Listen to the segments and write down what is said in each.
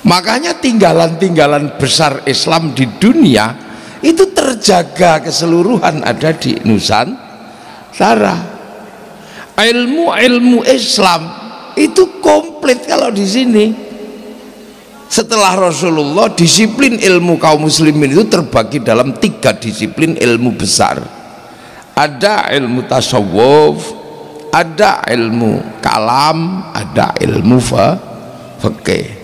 Makanya tinggalan-tinggalan besar Islam di dunia itu terjaga keseluruhan ada di Nusantara. Ilmu Islam itu komplit kalau di sini. Setelah Rasulullah, disiplin ilmu kaum muslimin itu terbagi dalam 3 disiplin ilmu besar. Ada ilmu tasawuf, ada ilmu kalam, ada ilmu fikih.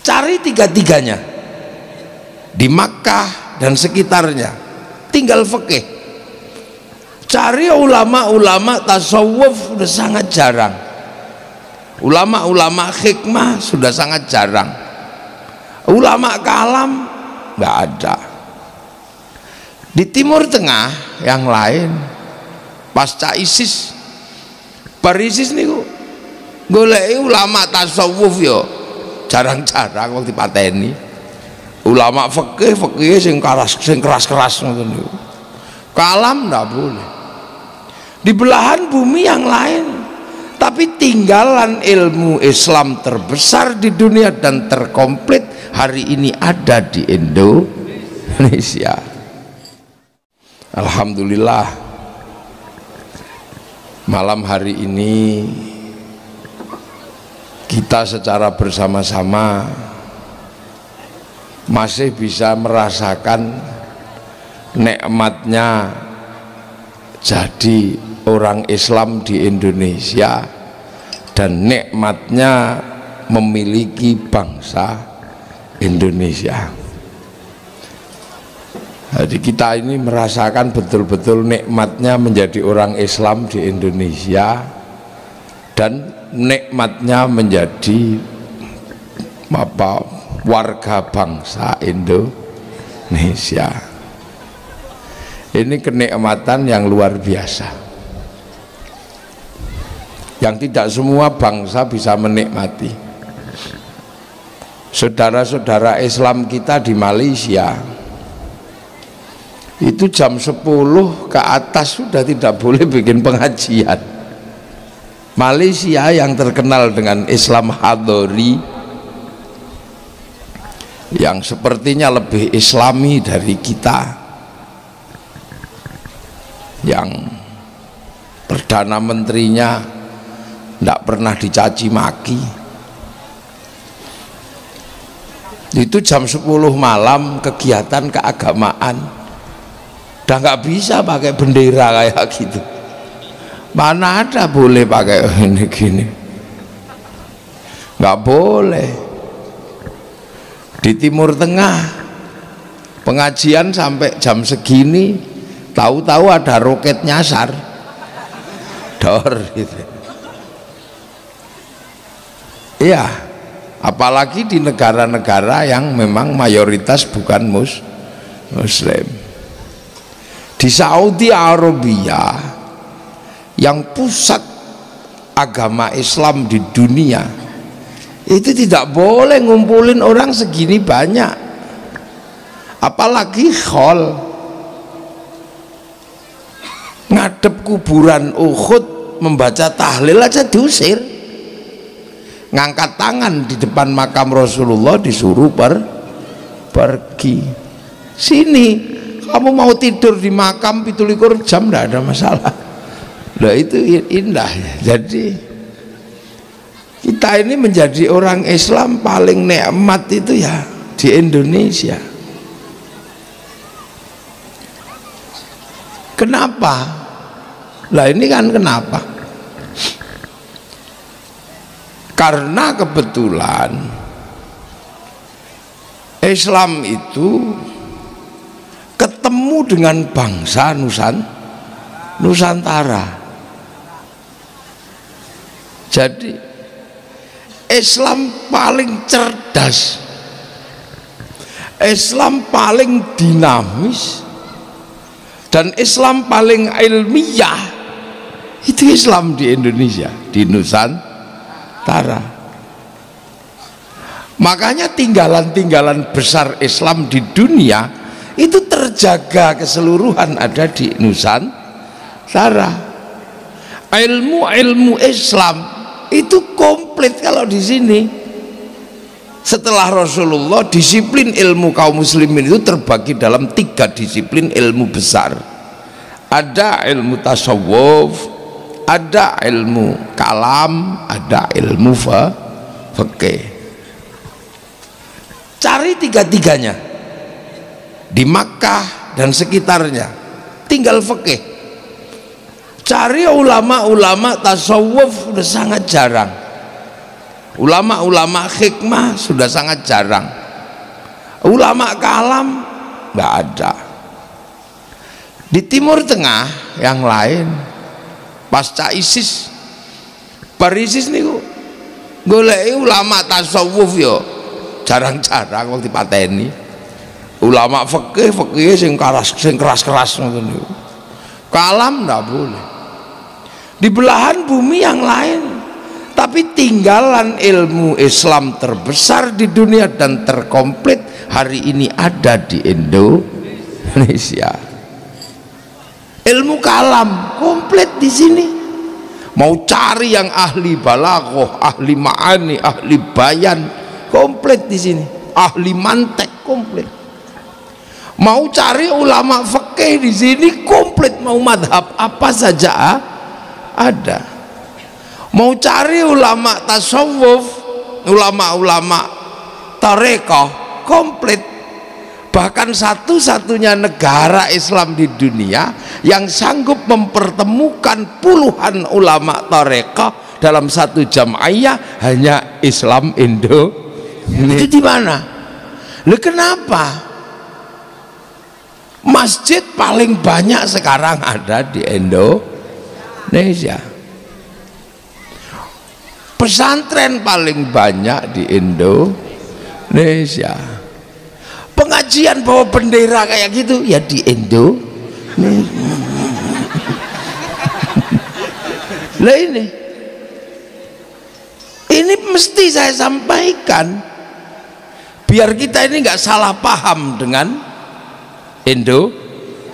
Cari 3-tiganya di Makkah dan sekitarnya, tinggal fikih. Cari ulama-ulama tasawuf sudah sangat jarang, ulama-ulama hikmah sudah sangat jarang, ulama kalam nggak ada. Di Timur Tengah yang lain pasca ISIS, ISIS niku goleki ulama tasawuf yo jarang-jarang waktu dipateni. Ulama fikih sing keras ngoten niku. Kalam ndak boleh. Di belahan bumi yang lain, tapi tinggalan ilmu Islam terbesar di dunia dan terkomplit hari ini ada di Indonesia. Alhamdulillah, malam hari ini kita secara bersama-sama masih bisa merasakan nikmatnya jadi orang Islam di Indonesia dan nikmatnya memiliki bangsa Indonesia. Jadi kita ini merasakan betul-betul nikmatnya menjadi orang Islam di Indonesia dan nikmatnya menjadi warga bangsa Indonesia. Ini kenikmatan yang luar biasa, yang tidak semua bangsa bisa menikmati. Saudara-saudara Islam kita di Malaysia itu jam 10 ke atas sudah tidak boleh bikin pengajian. Malaysia yang terkenal dengan Islam Hadori, yang sepertinya lebih islami dari kita, yang perdana menterinya tidak pernah dicaci maki, itu jam 10 malam kegiatan keagamaan udah nggak bisa pakai bendera kayak gitu. Mana ada boleh pakai ini gini, nggak boleh. Di Timur Tengah pengajian sampai jam segini, tahu-tahu ada roket nyasar dor gitu. Iya, apalagi di negara-negara yang memang mayoritas bukan muslim. Di Saudi Arabia yang pusat agama Islam di dunia itu tidak boleh ngumpulin orang segini banyak, apalagi khol. Ngadep kuburan Uhud membaca tahlil aja diusir. Ngangkat tangan di depan makam Rasulullah disuruh pergi. Sini kamu mau tidur di makam 17 jam tidak ada masalah. Nah itu indah ya. Jadi kita ini menjadi orang Islam paling nikmat itu ya di Indonesia. Kenapa? Lah ini kan kenapa? Karena kebetulan Islam itu ketemu dengan bangsa Nusantara. Jadi Islam paling cerdas, Islam paling dinamis, dan Islam paling ilmiah itu Islam di Indonesia, di Nusantara. Makanya tinggalan-tinggalan besar Islam di dunia itu terjaga keseluruhan ada di Nusantara. Ilmu Islam itu komplit kalau di sini. Setelah Rasulullah, disiplin ilmu kaum muslimin itu terbagi dalam 3 disiplin ilmu besar. Ada ilmu tasawuf, ada ilmu kalam, ada ilmu fikih. Cari 3-tiganya di Makkah dan sekitarnya, tinggal fikih. Cari ulama-ulama tasawuf sudah sangat jarang, ulama-ulama hikmah sudah sangat jarang, ulama kalam nggak ada. Di Timur Tengah yang lain pasca ISIS, bar ISIS niku goleki ulama tasawuf yo jarang-jarang wong dipateni. Ulama fikih sing keras ngoten niku. Kalam ndak boleh. Di belahan bumi yang lain, tapi tinggalan ilmu Islam terbesar di dunia dan terkomplit hari ini ada di Indonesia. Ilmu kalam komplit di sini. Mau cari yang ahli balaghah, ahli ma'ani, ahli bayan, komplit di sini. Ahli mantek komplit. Mau cari ulama fikih di sini komplit, mau madhab apa saja ada. Mau cari ulama tasawuf, ulama-ulama tarekah komplit. Bahkan satu-satunya negara Islam di dunia yang sanggup mempertemukan puluhan ulama tarekah dalam satu jam'iyah hanya Islam Indonesia. Itu di mana? Loh, kenapa? Masjid paling banyak sekarang ada di Indonesia. Pesantren paling banyak di Indonesia. Pengajian bawa bendera kayak gitu ya di Indonesia. Lah ini mesti saya sampaikan biar kita ini nggak salah paham dengan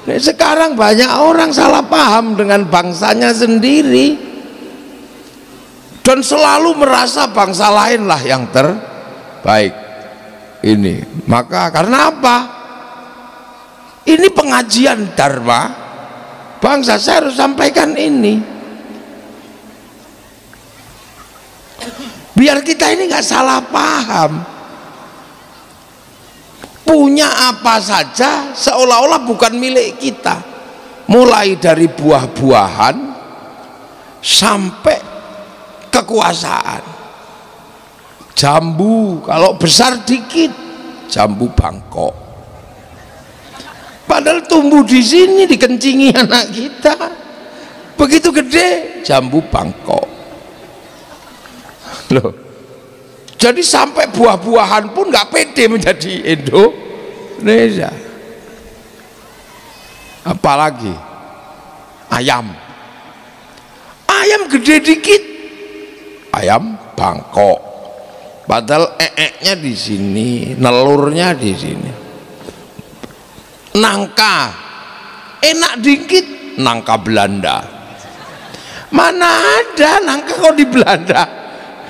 Sekarang banyak orang salah paham dengan bangsanya sendiri dan selalu merasa bangsa lain lah yang terbaik. Ini maka karena apa? Ini pengajian Dharma bangsa, saya harus sampaikan ini biar kita ini nggak salah paham. Punya apa saja seolah-olah bukan milik kita, mulai dari buah-buahan sampai kekuasaan. Jambu kalau besar dikit jambu Bangkok, padahal tumbuh di sini dikencingi anak kita. Begitu gede jambu Bangkok loh. Jadi sampai buah-buahan pun nggak pede menjadi Indonesia. Apalagi ayam gede dikit ayam Bangkok, padahal nya di sini, nelurnya di sini. Nangka enak dikit nangka Belanda. Mana ada nangka kok di Belanda?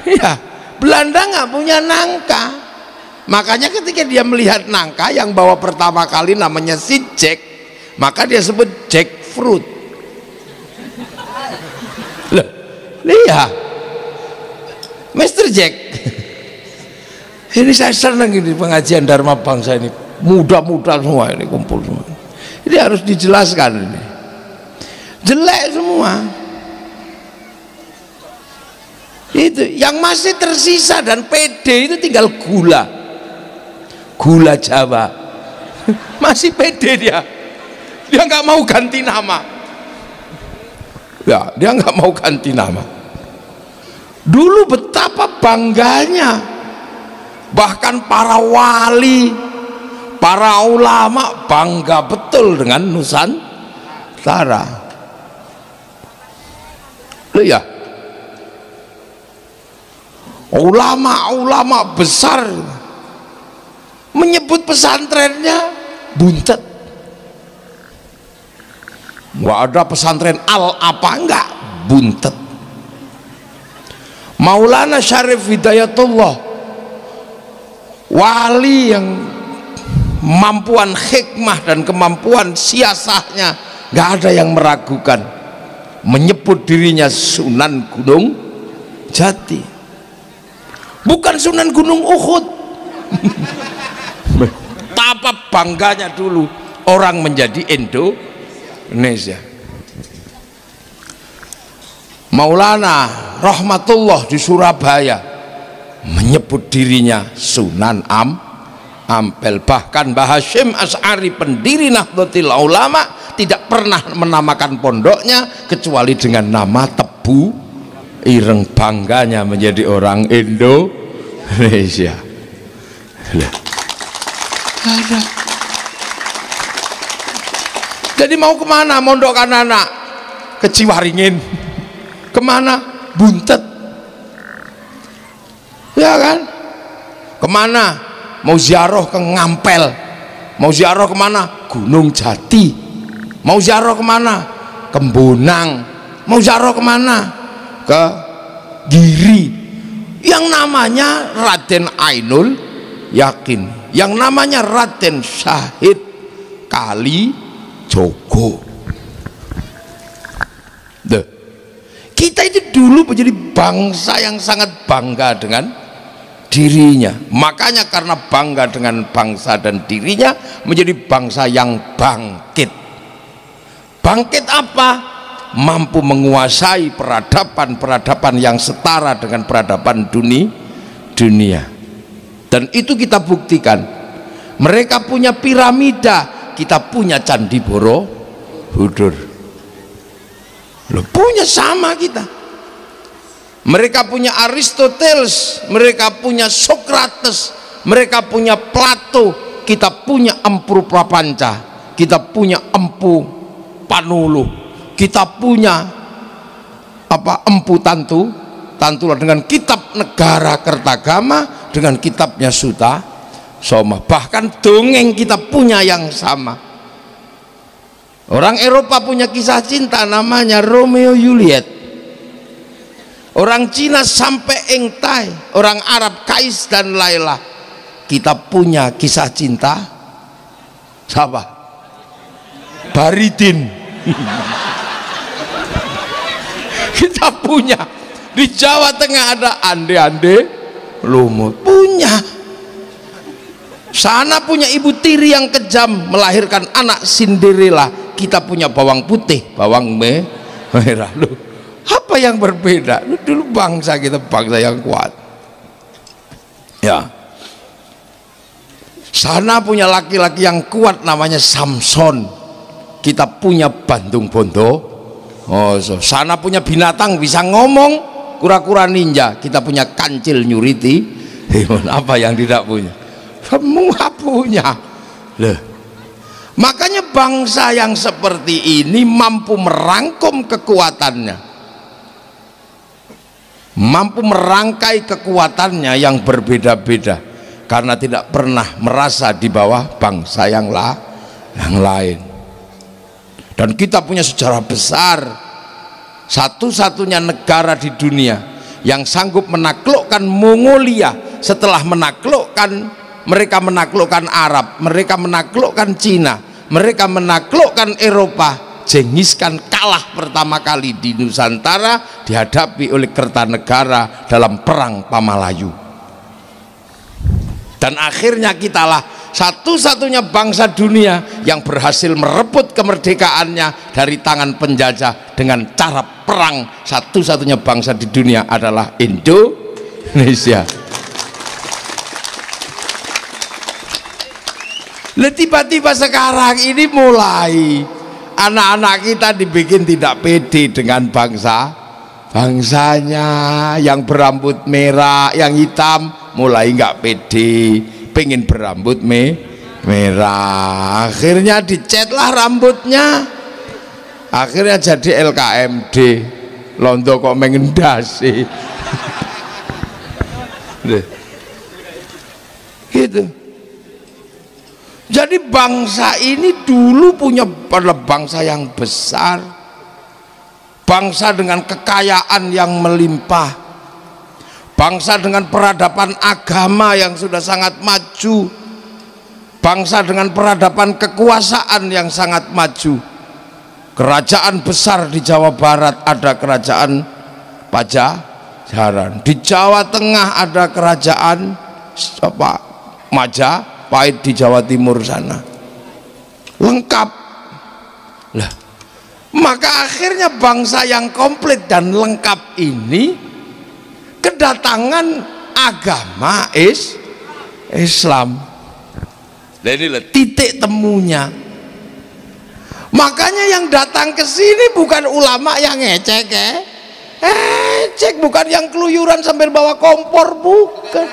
Ya, Belanda nggak punya nangka. Makanya ketika dia melihat nangka yang bawa pertama kali namanya si Jack, maka dia sebut jackfruit. Loh, lihat Mr. Jack. Ini saya senang ini pengajian Dharma Bangsa ini, muda-muda semua ini kumpul semua. Ini harus dijelaskan ini. Jelek semua. Itu yang masih tersisa dan pede itu tinggal gula Jawa. Masih pede dia nggak mau ganti nama ya, dia nggak mau ganti nama. Dulu betapa bangganya, bahkan para wali, para ulama bangga betul dengan Nusantara. Loh ya, ulama-ulama besar menyebut pesantrennya buntet. Nggak ada pesantren al apa enggak, buntet. Maulana Syarif Hidayatullah wali yang kemampuan hikmah dan kemampuan siasahnya nggak ada yang meragukan, menyebut dirinya Sunan Gunung Jati, bukan Sunan Gunung Uhud. Betapa bangganya dulu orang menjadi Indonesia. Maulana Rahmatullah di Surabaya menyebut dirinya Sunan Ampel. Bahkan Mbah Hasyim Asy'ari pendiri Nahdlatul Ulama tidak pernah menamakan pondoknya kecuali dengan nama Tebu Ireng. Bangganya menjadi orang Indonesia. Ada. Jadi mau kemana mondokan anak? Ke Ciwaringin. Kemana? Buntet. Ya kan? Kemana? Mau ziarah ke Ngampel. Mau ziarah kemana? Gunung Jati. Mau ziarah kemana? Ke Bonang. Mau ziarah kemana? Ke Giri. Yang namanya Raden Ainul Yakin, yang namanya Raden Syahid Kalijogo. Kita itu dulu menjadi bangsa yang sangat bangga dengan dirinya. Makanya karena bangga dengan bangsa dan dirinya, menjadi bangsa yang bangkit. Bangkit apa? Mampu menguasai peradaban yang setara dengan peradaban dunia. Dan itu kita buktikan. Mereka punya piramida, kita punya Candi Borobudur. Loh, punya sama kita. Mereka punya Aristoteles, mereka punya Socrates, mereka punya Plato, kita punya Empu Prapanca, kita punya Empu Panuluh, kita punya Empu Tantula dengan kitab Negara Kertagama, dengan kitabnya Suta Soma. Bahkan dongeng kita punya yang sama. Orang Eropa punya kisah cinta namanya Romeo Juliet. Orang Cina sampai Engtai, orang Arab Kais dan Laila. Kita punya kisah cinta siapa? Baridin. Kita punya. Di Jawa Tengah ada Ande-Ande Lumut, punya. Sana punya ibu tiri yang kejam melahirkan anak Cinderella. Kita punya bawang putih, bawang merah. Loh, apa yang berbeda? Loh, dulu bangsa kita bangsa yang kuat. Ya. Sana punya laki-laki yang kuat namanya Samson. Kita punya Bandung Bondo. Oh, sana punya binatang bisa ngomong, kura-kura ninja. Kita punya Kancil Nyuriti. Apa yang tidak punya? Semua punya. Loh. Makanya bangsa yang seperti ini mampu merangkum kekuatannya, mampu merangkai kekuatannya yang berbeda-beda, karena tidak pernah merasa di bawah bangsa yang lain. Dan kita punya sejarah besar, satu-satunya negara di dunia yang sanggup menaklukkan Mongolia setelah mereka menaklukkan Arab, mereka menaklukkan Cina, mereka menaklukkan Eropa. Genghis Khan kalah pertama kali di Nusantara dihadapi oleh Kertanegara dalam perang Pamalayu. Dan akhirnya kitalah satu-satunya bangsa dunia yang berhasil merebut kemerdekaannya dari tangan penjajah dengan cara perang. Satu-satunya bangsa di dunia adalah Indonesia. Nah, tiba-tiba sekarang ini mulai anak-anak kita dibikin tidak pede dengan bangsanya yang berambut merah, yang hitam mulai nggak pede, pengen berambut merah. Akhirnya dicetlah rambutnya, akhirnya jadi LKMD. Londo kok mengendasi gitu. Jadi bangsa ini dulu adalah bangsa yang besar, bangsa dengan kekayaan yang melimpah, bangsa dengan peradaban agama yang sudah sangat maju, bangsa dengan peradaban kekuasaan yang sangat maju. Kerajaan besar di Jawa Barat ada kerajaan Pajajaran, di Jawa Tengah ada kerajaan Majapahit, di Jawa Timur sana lengkap lah. Maka akhirnya bangsa yang komplit dan lengkap ini kedatangan agama Islam. Dan inilah titik temunya. Makanya yang datang ke sini bukan ulama yang ngecek, bukan yang keluyuran sambil bawa kompor, bukan.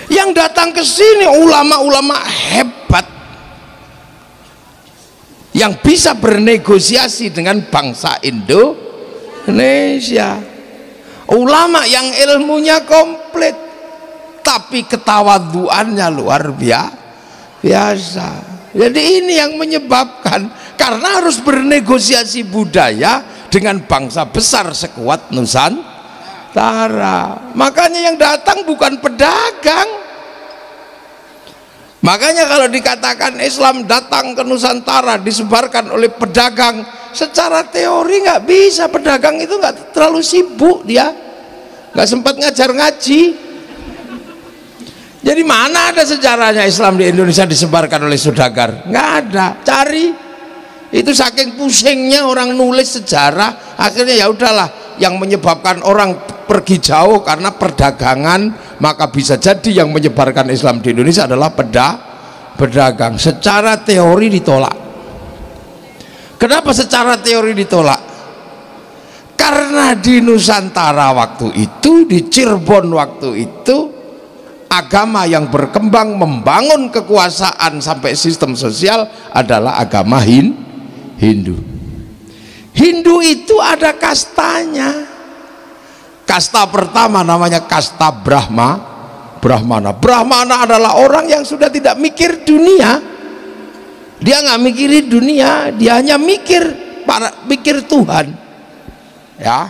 Yang datang ke sini ulama-ulama hebat yang bisa bernegosiasi dengan bangsa Indonesia. Ulama yang ilmunya komplit tapi ketawaduannya luar biasa. Jadi ini yang menyebabkan, karena harus bernegosiasi budaya dengan bangsa besar sekuat Nusantara. Makanya yang datang bukan pedagang. Makanya kalau dikatakan Islam datang ke Nusantara disebarkan oleh pedagang, secara teori nggak bisa. Pedagang itu nggak terlalu sibuk, dia nggak sempat ngajar ngaji. Jadi mana ada sejarahnya Islam di Indonesia disebarkan oleh saudagar? Nggak ada. Cari. Itu saking pusingnya orang nulis sejarah, akhirnya ya udahlah, yang menyebabkan orang pergi jauh karena perdagangan, maka bisa jadi yang menyebarkan Islam di Indonesia adalah pedagang. Secara teori ditolak. Kenapa secara teori ditolak? Karena di Nusantara waktu itu, di Cirebon waktu itu, agama yang berkembang membangun kekuasaan sampai sistem sosial adalah agama Hindu. Hindu itu ada kastanya. Kasta pertama namanya kasta Brahmana. Brahmana adalah orang yang sudah tidak mikir dunia. Dia nggak mikirin dunia, dia hanya mikir Tuhan. Ya.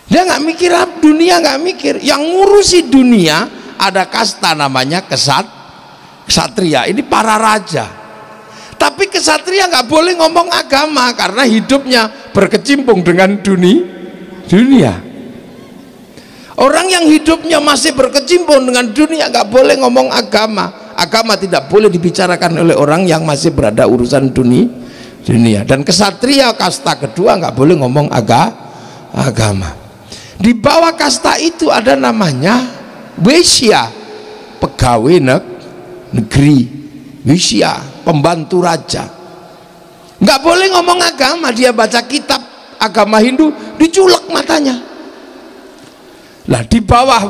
Dia nggak mikir dunia, nggak mikir. Yang ngurusi dunia ada kasta namanya ksatria. Ini para raja. Tapi ksatria nggak boleh ngomong agama karena hidupnya berkecimpung dengan dunia. Orang yang hidupnya masih berkecimpung dengan dunia nggak boleh ngomong agama. Agama tidak boleh dibicarakan oleh orang yang masih berada urusan dunia. Dan ksatria kasta kedua nggak boleh ngomong agama. Di bawah kasta itu ada namanya Wisya, pegawai negeri. Wisya, pembantu raja. Nggak boleh ngomong agama, dia baca kitab agama Hindu diculek matanya. Nah, di bawah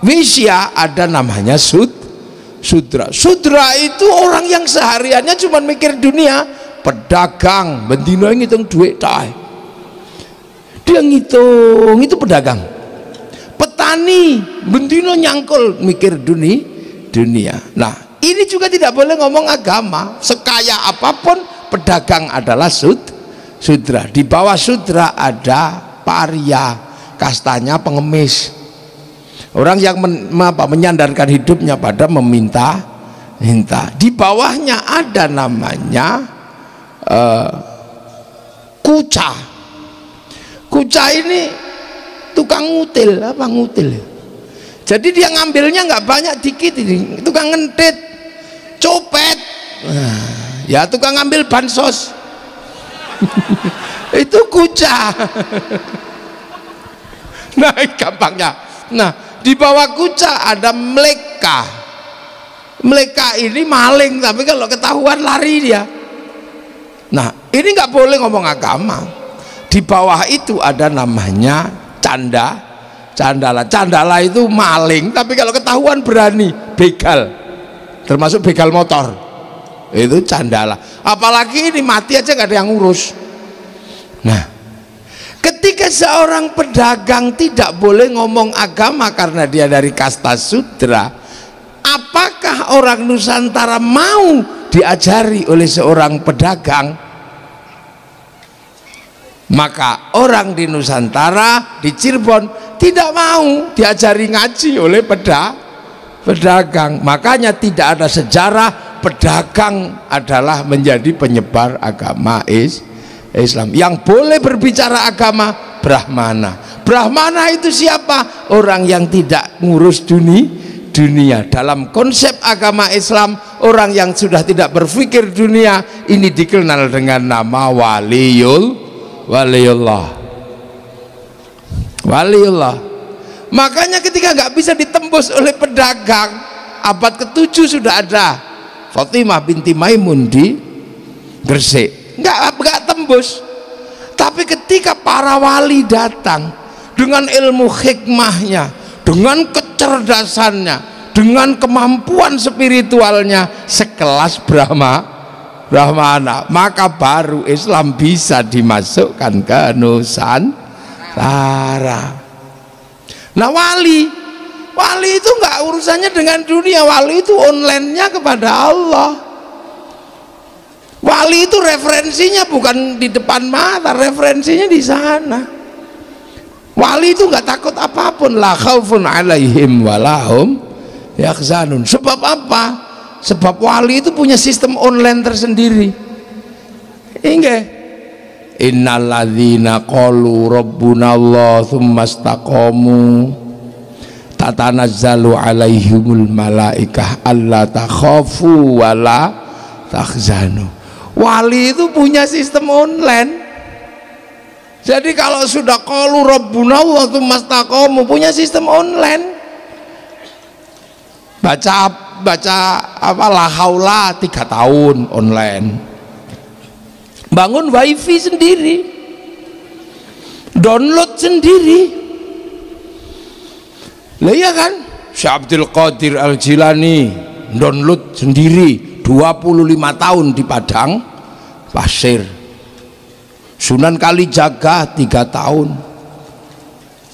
Wisya ada namanya Sudra. Sudra itu orang yang sehariannya cuma mikir dunia, pedagang, bendino ngitung duit tae. Dia ngitung, itu pedagang. Petani, bendino nyangkul mikir dunia. Nah, ini juga tidak boleh ngomong agama. Sekaya apapun pedagang adalah Sudra. Di bawah Sudra ada Paria, kastanya pengemis. Orang yang menyandarkan hidupnya pada meminta. Di bawahnya ada namanya Kuca. Kuca ini tukang ngutil. Jadi dia ngambilnya nggak banyak, dikit. Ini tukang ngentit, copet, ya tukang ngambil bansos. Itu Kuca. Nah, gampangnya. Nah, di bawah Kuca ada Mleka. Mleka ini maling, tapi kalau ketahuan lari dia. Nah, ini nggak boleh ngomong agama. Di bawah itu ada namanya Candala itu maling, tapi kalau ketahuan berani, begal, termasuk begal motor, itu Candala. Apalagi ini mati aja nggak ada yang ngurus. Nah, ketika seorang pedagang tidak boleh ngomong agama karena dia dari kasta Sudra, apakah orang Nusantara mau diajari oleh seorang pedagang? Maka orang di Nusantara, di Cirebon tidak mau diajari ngaji oleh pedagang. Makanya tidak ada sejarah pedagang adalah menjadi penyebar agama Islam. Yang boleh berbicara agama Brahmana. Brahmana itu siapa? Orang yang tidak ngurus dunia. Dalam konsep agama Islam, orang yang sudah tidak berpikir dunia ini dikenal dengan nama waliullah. Makanya ketika nggak bisa ditembus oleh pedagang, abad ke-7 sudah ada Fatimah binti Maimun di Gresik, nggak tembus. Tapi ketika para wali datang dengan ilmu hikmahnya, dengan kecerdasannya, dengan kemampuan spiritualnya sekelas Brahmana, maka baru Islam bisa dimasukkan ke Nusantara. Nah, wali itu nggak urusannya dengan dunia. Wali itu online-nya kepada Allah. Wali itu referensinya bukan di depan mata, referensinya di sana. Wali itu nggak takut apapun, la khaufun alaihim walahum yakhzanun. Sebab apa? Sebab wali itu punya sistem online tersendiri. Inggih, innalladzina qalu rabbunallah tsumma istaqamu tatanazzalu alaihimul malaikah alla takhafu wala takhzanu. Wali itu punya sistem online. Jadi kalau sudah qalu rabbunallah tsumma istaqamu, punya sistem online. Baca apa la haula 3 tahun online. Bangun wifi sendiri, download sendiri. Lah iya kan? Syekh Abdul Qadir Al-Jilani download sendiri 25 tahun di Padang Pasir. Sunan Kalijaga 3 tahun.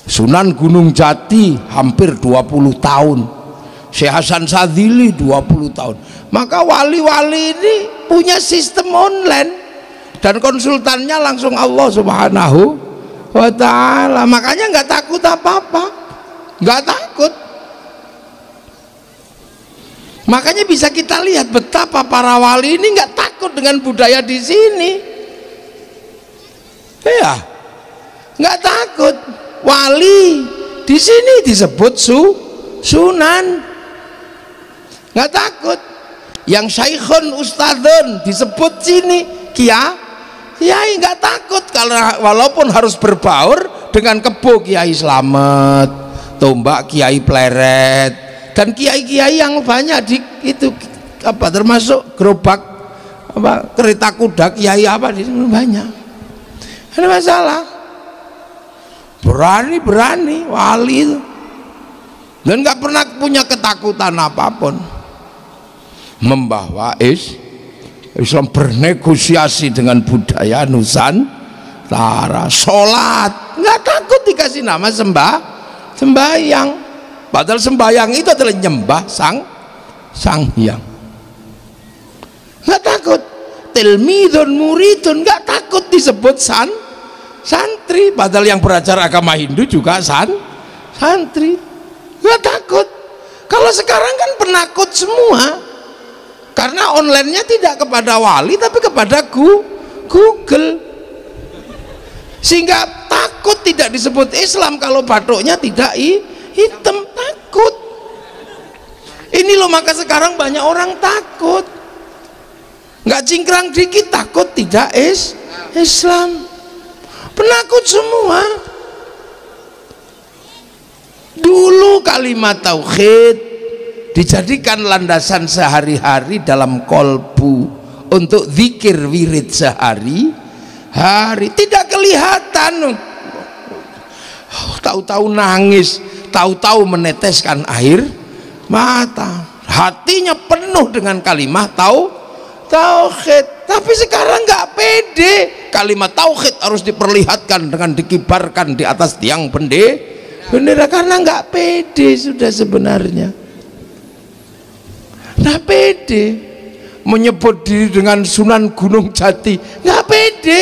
Sunan Gunung Jati hampir 20 tahun. Syekh Hasan Sadzili 20 tahun. Maka wali-wali ini punya sistem online dan konsultannya langsung Allah Subhanahu wa ta'ala. Makanya nggak takut apa-apa, nggak takut. Makanya bisa kita lihat betapa para wali ini nggak takut dengan budaya di sini. Ya, nggak takut. Wali di sini disebut sunan, nggak takut. Yang syekhun ustadzun disebut sini kiai, nggak takut. Kalau walaupun harus berbaur dengan kebo Kiai Slamet, tombak Kiai Pleret, dan kiai-kiai yang banyak di itu apa termasuk gerobak apa kereta kuda kiai apa di sini banyak. Ada masalah. Berani wali itu. Dan nggak pernah punya ketakutan apapun. Membawa Islam, bernegosiasi dengan budaya Nusantara, sholat nggak takut dikasih nama sembahyang, padahal sembahyang itu adalah nyembah sang hyang. Nggak takut. Tilmidun muridun, nggak takut disebut santri, padahal yang belajar agama Hindu juga santri. Nggak takut. Kalau sekarang kan penakut semua, karena online-nya tidak kepada wali tapi kepada Google, sehingga takut tidak disebut Islam kalau batuknya tidak hitam. Takut ini loh. Maka sekarang banyak orang takut, nggak cingkrang dikit takut tidak Islam. Penakut semua. Dulu kalimat tauhid dijadikan landasan sehari-hari dalam kolbu untuk zikir wirid sehari-hari. Tidak kelihatan, tahu-tahu nangis, tahu-tahu meneteskan air mata, hatinya penuh dengan kalimat tauhid. Tapi sekarang nggak pede, kalimat tauhid harus diperlihatkan dengan dikibarkan di atas tiang bendera, karena nggak pede sudah sebenarnya. Nggak pede menyebut diri dengan Sunan Gunung Jati, nggak pede.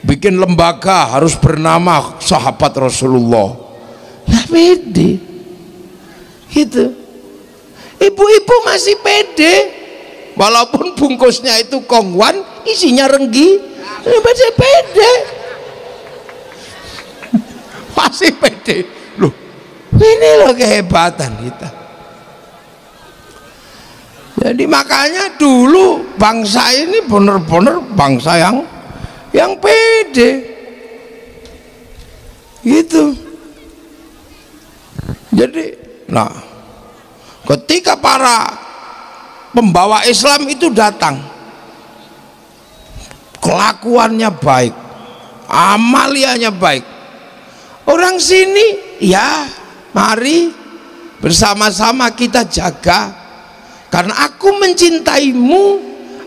bikin lembaga harus bernama sahabat Rasulullah. Ya pede gitu. Ibu-ibu masih pede walaupun bungkusnya itu kongwan isinya renggi, masih pede. Masih pede loh. Ini loh kehebatan kita. Jadi makanya dulu bangsa ini benar-benar bangsa yang pede gitu. Jadi nah ketika para pembawa Islam itu datang, kelakuannya baik, amaliannya baik, orang sini ya mari bersama-sama kita jaga, karena aku mencintaimu,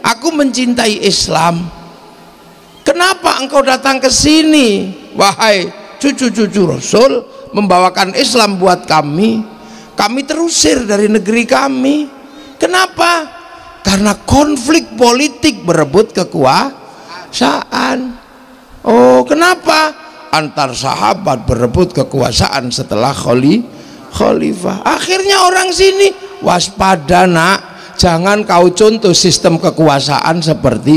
aku mencintai Islam. Kenapa engkau datang ke sini wahai cucu-cucu Rasul membawakan Islam buat kami? Kami terusir dari negeri kami. Kenapa? Karena konflik politik berebut kekuasaan. Oh, kenapa? Antar sahabat berebut kekuasaan setelah khalifah. Akhirnya orang sini waspada nak, jangan kau contoh sistem kekuasaan seperti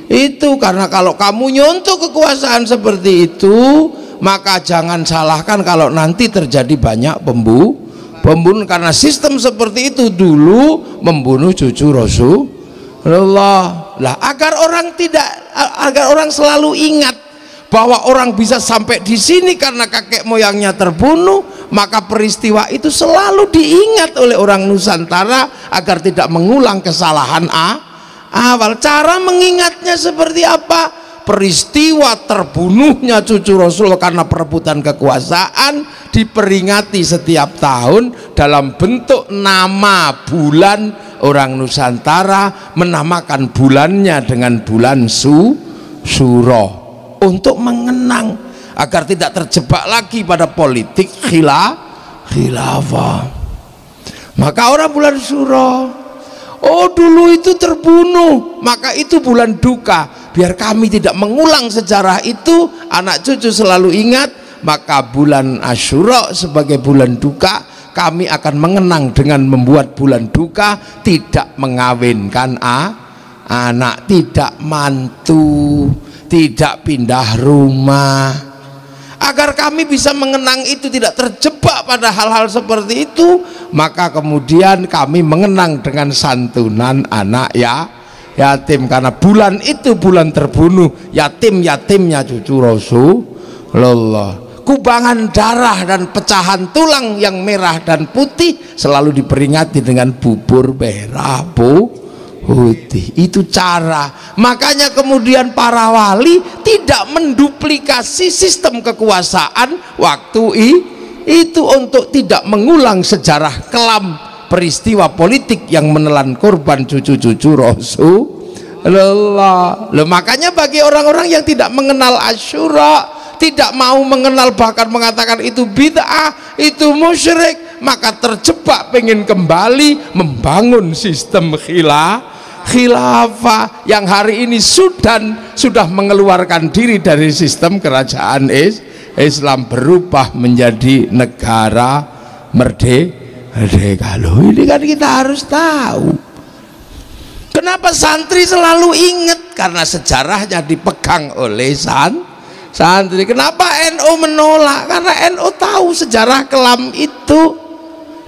itu, karena kalau kamu nyontoh kekuasaan seperti itu, maka jangan salahkan kalau nanti terjadi banyak pembunuh, karena sistem seperti itu dulu membunuh cucu Rasulullah. Lah agar orang selalu ingat bahwa orang bisa sampai di sini karena kakek moyangnya terbunuh, maka peristiwa itu selalu diingat oleh orang Nusantara agar tidak mengulang kesalahan awal. Cara mengingatnya seperti apa? Peristiwa terbunuhnya cucu Rasul karena perebutan kekuasaan diperingati setiap tahun dalam bentuk nama bulan. Orang Nusantara menamakan bulannya dengan bulan Suro untuk mengenang agar tidak terjebak lagi pada politik khilafah. Maka orang bulan Suro, oh dulu itu terbunuh, maka itu bulan duka. Biar kami tidak mengulang sejarah itu, anak cucu selalu ingat, maka bulan Asyura sebagai bulan duka kami akan mengenang dengan membuat bulan duka tidak mengawinkan anak, tidak mantu, tidak pindah rumah, agar kami bisa mengenang itu, tidak terjebak pada hal-hal seperti itu. Maka kemudian kami mengenang dengan santunan anak yatim, karena bulan itu bulan terbunuh yatimnya cucu Rasulullah. Kubangan darah dan pecahan tulang yang merah dan putih selalu diperingati dengan bubur merah putih. Itu cara. Makanya kemudian para wali tidak menduplikasi sistem kekuasaan waktu itu untuk tidak mengulang sejarah kelam peristiwa politik yang menelan korban cucu-cucu Rasulullah. Makanya bagi orang-orang yang tidak mengenal Asyura, tidak mau mengenal, bahkan mengatakan itu bid'ah, itu musyrik, maka terjebak pengen kembali membangun sistem khilafah yang hari ini sudah mengeluarkan diri dari sistem kerajaan Islam, berubah menjadi negara merdeka. Loh, ini kan kita harus tahu kenapa santri selalu ingat, karena sejarahnya dipegang oleh santri. Kenapa NU menolak? Karena NU tahu sejarah kelam itu,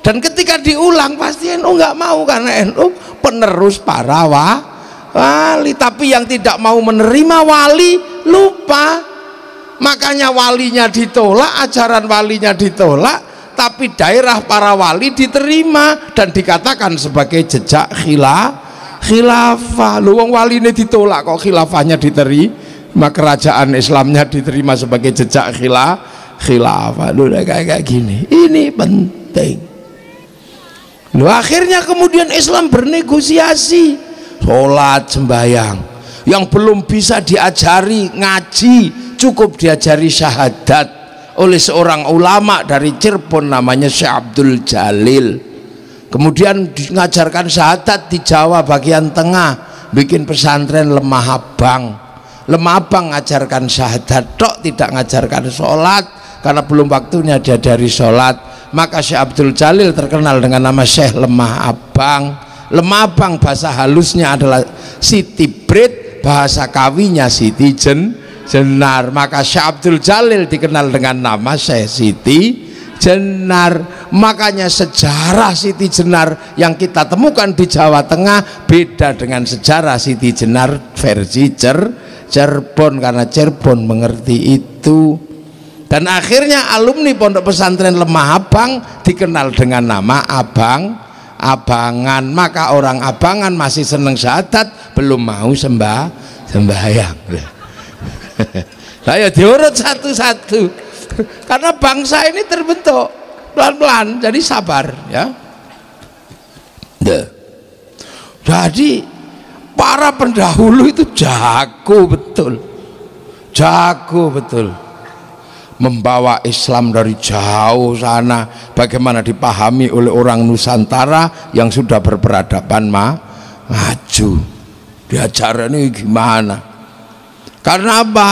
dan ketika diulang pasti NU nggak mau, karena NU penerus para wali. Tapi yang tidak mau menerima wali lupa, makanya walinya ditolak, ajaran walinya ditolak, tapi daerah para wali diterima dan dikatakan sebagai jejak khilafah. Lu wong wali ini ditolak kok khilafahnya diterima, kerajaan Islamnya diterima sebagai jejak khilafah. Lu kayak gini, ini penting. Lu akhirnya kemudian Islam bernegosiasi sholat sembahyang yang belum bisa diajari ngaji, cukup diajari syahadat oleh seorang ulama dari Cirebon namanya Syekh Abdul Jalil. Kemudian ngajarkan syahadat di Jawa bagian tengah, bikin pesantren Lemah Abang. Lemah Abang ngajarkan syahadat tok, tidak ngajarkan sholat karena belum waktunya dia dari sholat. Maka Syekh Abdul Jalil terkenal dengan nama Syekh Lemah Abang. Lemah Abang bahasa halusnya adalah Siti Brit, bahasa kawinya Siti Jenar. Maka Syekh Abdul Jalil dikenal dengan nama Syekh Siti Jenar. Makanya sejarah Siti Jenar yang kita temukan di Jawa Tengah beda dengan sejarah Siti Jenar versi Cirebon, karena Cirebon mengerti itu. Dan akhirnya alumni Pondok Pesantren Lemah Abang dikenal dengan nama Abangan. Maka orang Abangan masih seneng syahadat, belum mau sembahyang. Nah ya diurut satu-satu karena bangsa ini terbentuk pelan-pelan, jadi sabar ya. Jadi para pendahulu itu jago betul membawa Islam dari jauh sana. Bagaimana dipahami oleh orang Nusantara yang sudah berperadaban maju, diajarannya gimana? Karena apa?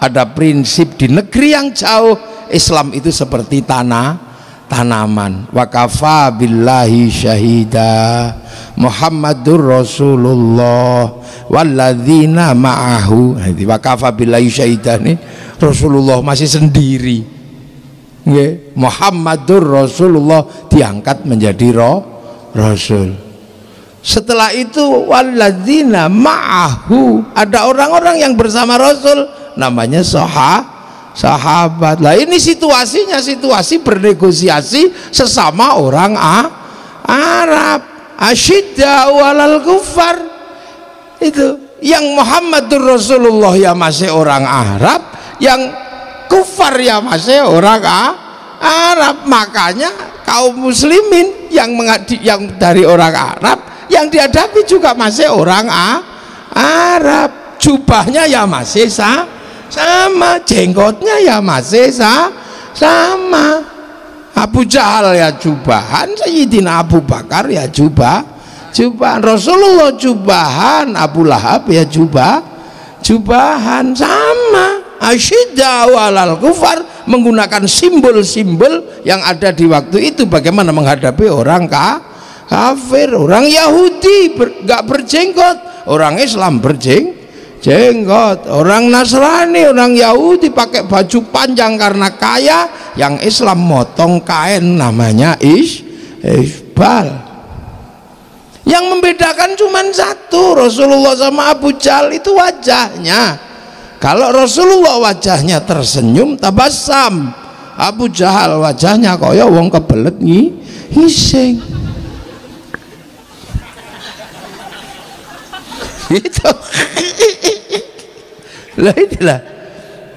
Ada prinsip di negeri yang jauh, Islam itu seperti tanaman. Wa kafa billahi syahida Muhammadur Rasulullah walladzina ma'ahu. Wa kafa billahi syahida nih, Rasulullah masih sendiri. Muhammadur Rasulullah diangkat menjadi Rasul. Setelah itu walladzina ma'ahu, ada orang-orang yang bersama Rasul, namanya sahabat. Lah ini situasinya situasi bernegosiasi sesama orang Arab. Asyidda'u 'alal kuffar, itu yang Muhammadur Rasulullah ya masih orang Arab, yang kufar ya masih orang Arab. Makanya kaum muslimin yang dari orang Arab yang dihadapi juga masih orang Arab. Jubahnya ya masih sama, jenggotnya ya masih sama. Abu Jahal ya jubahan, Sayyidina Abu Bakar ya jubahan, Rasulullah jubahan, Abu Lahab ya jubahan, sama. Asyidda'u 'alal kufar, menggunakan simbol-simbol yang ada di waktu itu. Bagaimana menghadapi orang kafir, orang Yahudi nggak berjenggot, orang Islam berjenggot, orang Nasrani, orang Yahudi pakai baju panjang karena kaya, yang Islam motong kain namanya isbal. Yang membedakan cuma satu, Rasulullah sama Abu Jahal itu wajahnya. Kalau Rasulullah wajahnya tersenyum tabassam, Abu Jahal wajahnya kaya wong kebelet ngising. Itu lah itulah.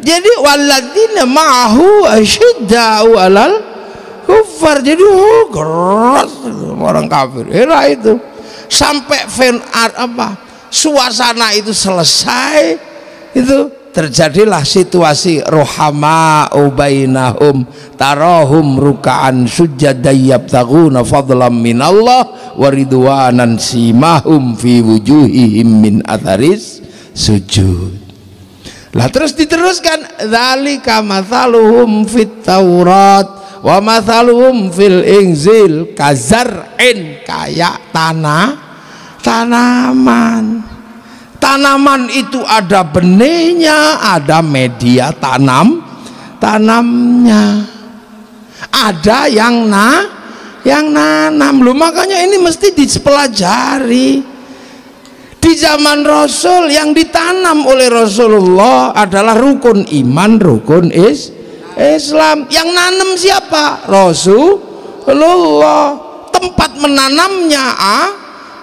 Jadi walladzina ma'ahu asyidda'u 'alal kuffar, jadi keras orang kafir era itu. Sampai suasana itu selesai, itu terjadilah situasi rohama'u bainahum tarahum ruka'an sujjadan yabtaghuna fadlan minallah wa ridwanan simahum fi wujuhihim min atharis sujud. Lah terus diteruskan, dzalika mathaluhum fit Taurat wa mathaluhum fil Injil kazar'in, kayak tanaman. Tanaman itu ada benihnya, ada media tanamnya, ada yang nanam. Loh, makanya ini mesti dipelajari. Di zaman Rasul yang ditanam oleh Rasulullah adalah rukun iman, rukun Islam. Yang nanam siapa? Rasulullah. Tempat menanamnya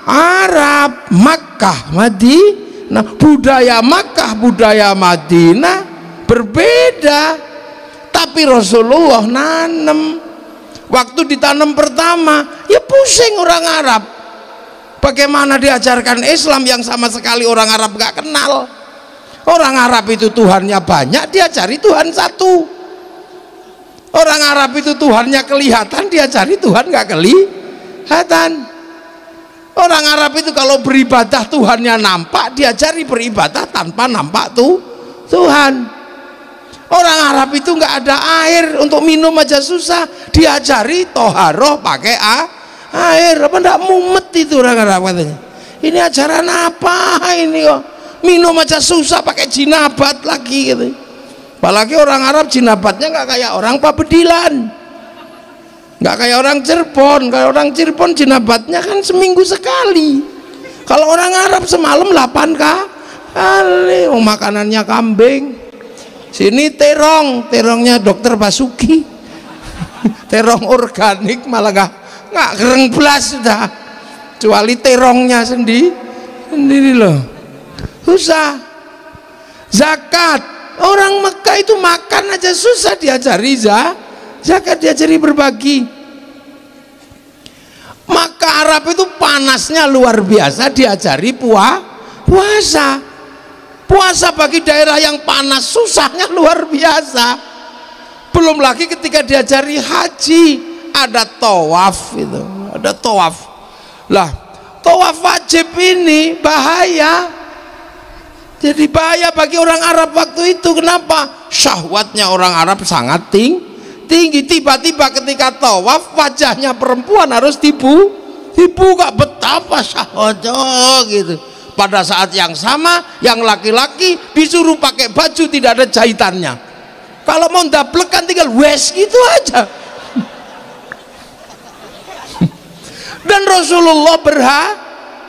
Arab, Makkah, Madinah. Budaya Makkah, budaya Madinah berbeda. Tapi Rasulullah nanam. Waktu ditanam pertama, ya pusing orang Arab. Bagaimana diajarkan Islam yang sama sekali orang Arab gak kenal. Orang Arab itu Tuhannya banyak, dia cari Tuhan satu. Orang Arab itu Tuhannya kelihatan, dia cari Tuhan gak kelihatan. Orang Arab itu kalau beribadah Tuhannya nampak, diajari beribadah tanpa nampak Tuhan. Orang Arab itu nggak ada air, untuk minum aja susah, diajari toharoh pakai air. Apa ndak mumet itu orang Arab katanya. Ini ajaran apa ini kok? Minum aja susah pakai jinabat lagi gitu. Apalagi orang Arab jinabatnya nggak kayak orang Pabedilan, nggak kayak orang Cirebon. Kalau orang Cirebon jinabatnya kan seminggu sekali. Kalau orang Arab semalam 8 kali. Makanannya kambing. Sini terongnya dokter Basuki. Terong organik malah nggak kereng belas sudah. Kecuali terongnya sendiri loh. Susah. Zakat. Orang Mekah itu makan aja susah, diajari zakat, diajari berbagi. Maka Arab itu panasnya luar biasa, diajari puasa. Puasa bagi daerah yang panas susahnya luar biasa. Belum lagi ketika diajari haji, ada tawaf itu, ada tawaf. Lah, tawaf wajib ini bahaya. Jadi bahaya bagi orang Arab waktu itu. Kenapa? Syahwatnya orang Arab sangat tinggi. Tiba-tiba ketika tawaf wajahnya perempuan harus dibuka, betapa syahwatnya gitu. Pada saat yang sama yang laki-laki disuruh pakai baju tidak ada jahitannya. Kalau mau ndablekan tinggal wes gitu aja. Dan Rasulullah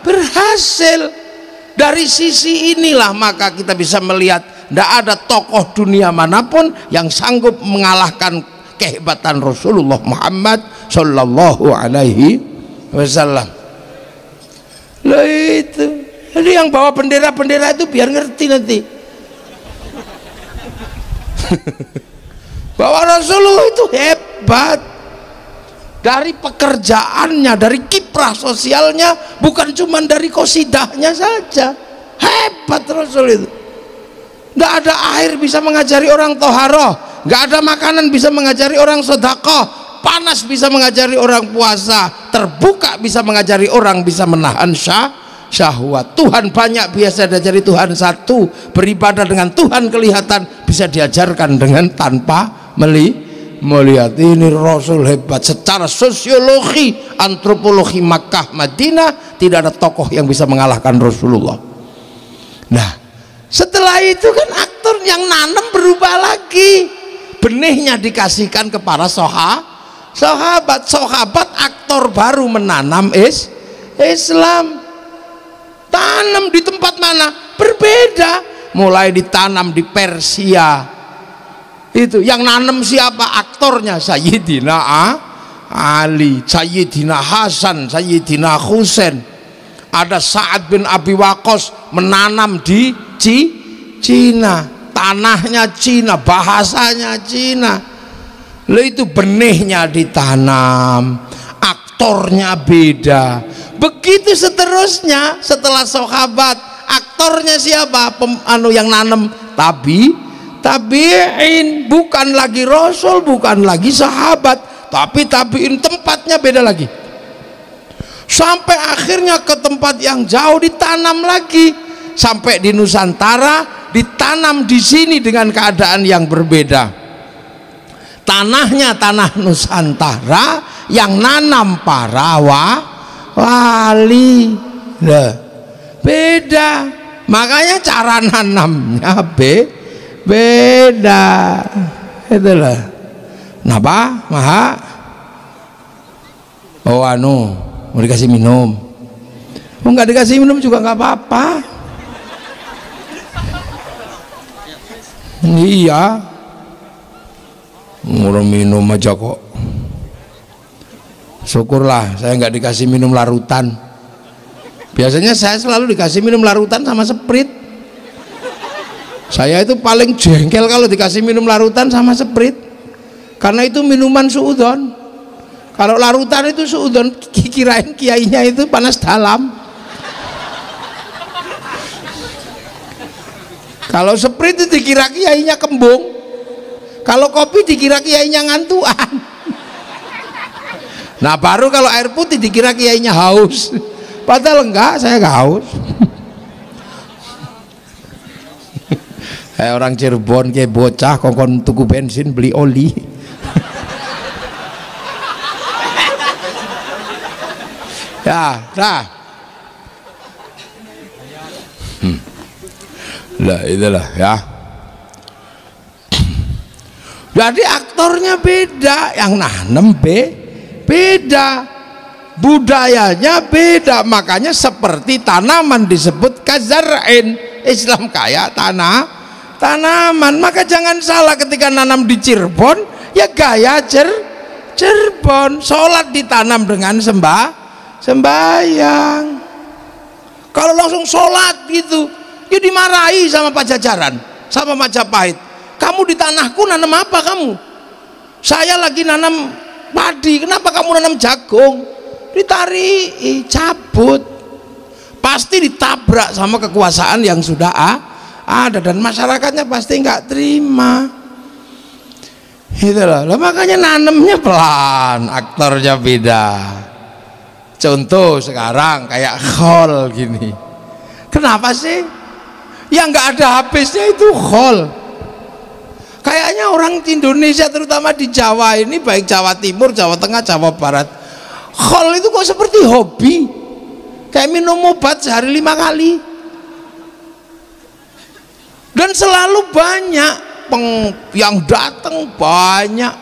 berhasil. Dari sisi inilah maka kita bisa melihat tidak ada tokoh dunia manapun yang sanggup mengalahkan kehebatan Rasulullah Muhammad Sallallahu Alaihi Wasallam. Loh itu, jadi yang bawa bendera-bendera itu biar ngerti nanti. Bahwa Rasulullah itu hebat. Dari pekerjaannya, dari kiprah sosialnya, bukan cuma dari kosidahnya saja. Hebat Rasul itu. Nggak ada air bisa mengajari orang toharoh, nggak ada makanan bisa mengajari orang sedekah, panas bisa mengajari orang puasa, terbuka bisa mengajari orang bisa menahan syahwat. Tuhan banyak biasa diajari Tuhan satu, beribadah dengan Tuhan kelihatan bisa diajarkan dengan tanpa melihat. Ini Rasul hebat. Secara sosiologi, antropologi Makkah Madinah tidak ada tokoh yang bisa mengalahkan Rasulullah. Nah, setelah itu kan aktor yang nanam berubah lagi, benihnya dikasihkan kepada sahabat aktor baru menanam Islam. Tanam di tempat mana? Berbeda. Mulai ditanam di Persia. Itu yang nanam siapa? Aktornya Sayyidina Ali, Sayyidina Hasan, Sayyidina Husain. Ada Sa'ad bin Abi Waqqas menanam di Cina, tanahnya Cina, bahasanya Cina. Lalu itu benihnya ditanam, aktornya beda. Begitu seterusnya. Setelah sahabat, aktornya siapa? Yang nanam tabi'in, bukan lagi Rasul, bukan lagi sahabat, tapi tabi'in, tempatnya beda lagi. Sampai akhirnya ke tempat yang jauh ditanam lagi, sampai di Nusantara ditanam di sini dengan keadaan yang berbeda. Tanahnya tanah Nusantara, yang nanam para wali. Nah, beda. Makanya cara nanamnya beda. Itulah. Kenapa? Maha? Oh mau dikasih minum. Oh, nggak dikasih minum juga nggak apa-apa. Iya. Mau minum aja kok. Syukurlah saya nggak dikasih minum larutan. Biasanya saya selalu dikasih minum larutan sama Sprite. Saya itu paling jengkel kalau dikasih minum larutan sama Sprite, karena itu minuman suudon. Kalau larutan itu suudon, kirain kiainya itu panas dalam. Kalau Sprite itu dikira kiainya kembung, kalau kopi dikira kiainya ngantuan. Nah baru kalau air putih dikira kiainya haus. Padahal enggak, saya enggak haus. Kayak orang Cirebon kayak bocah kongkon tuku bensin beli oli. Ya, nah. Lah itulah ya. Jadi aktornya beda, yang nanem beda, budayanya beda. Makanya seperti tanaman disebut kazar'in. Islam kaya tanaman. Maka jangan salah ketika nanam di Cirebon, ya gaya Cirebon. Sholat ditanam dengan sembahyang. Kalau langsung sholat gitu, ya dimarahi sama Pajajaran, sama Majapahit. Kamu di tanahku nanam apa kamu? Saya lagi nanam padi, kenapa kamu nanam jagung? Ditarik, cabut. Pasti ditabrak sama kekuasaan yang sudah ada, dan masyarakatnya pasti nggak terima. Itulah, makanya nanemnya pelan, aktornya beda. Contoh sekarang kayak khol gini. Kenapa sih? Yang nggak ada habisnya itu khol. Kayaknya orang Indonesia terutama di Jawa ini, baik Jawa Timur, Jawa Tengah, Jawa Barat, khol itu kok seperti hobi, kayak minum obat sehari 5 kali, dan selalu banyak yang datang, banyak,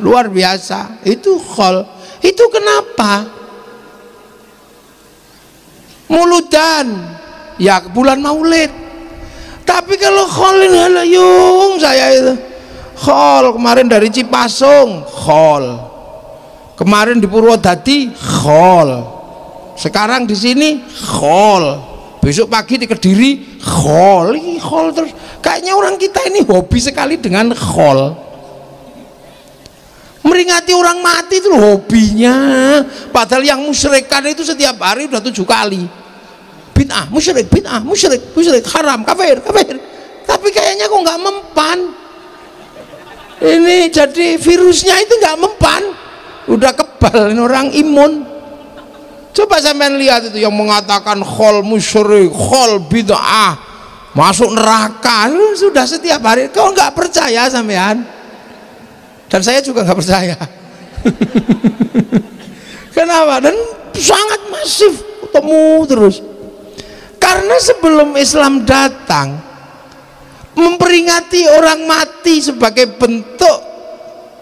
luar biasa. Itu khol. Itu kenapa? Muludan ya bulan Maulid. Tapi kalau khol ini halayung saya itu khol. Kemarin dari Cipasung khol, kemarin di Purwodadi khol, sekarang di sini khol, besok pagi di Kediri khol. Ini khol terus. Kayaknya orang kita ini hobi sekali dengan khol. Meringati orang mati itu hobinya. Padahal yang musyrikan itu setiap hari udah 7 kali. Bid'ah, musyrik, bid'ah, musyrik, musyrik, haram, kafir, kafir. Tapi kayaknya kok nggak mempan. Ini jadi virusnya itu nggak mempan. Udah kebal, ini orang imun. Coba sampean lihat itu yang mengatakan khol musyrik, khol bid'ah, masuk neraka. Sudah setiap hari. Kau nggak percaya sampean? Dan saya juga nggak percaya. Kenapa? Dan sangat masif, ketemu terus. Karena sebelum Islam datang, memperingati orang mati sebagai bentuk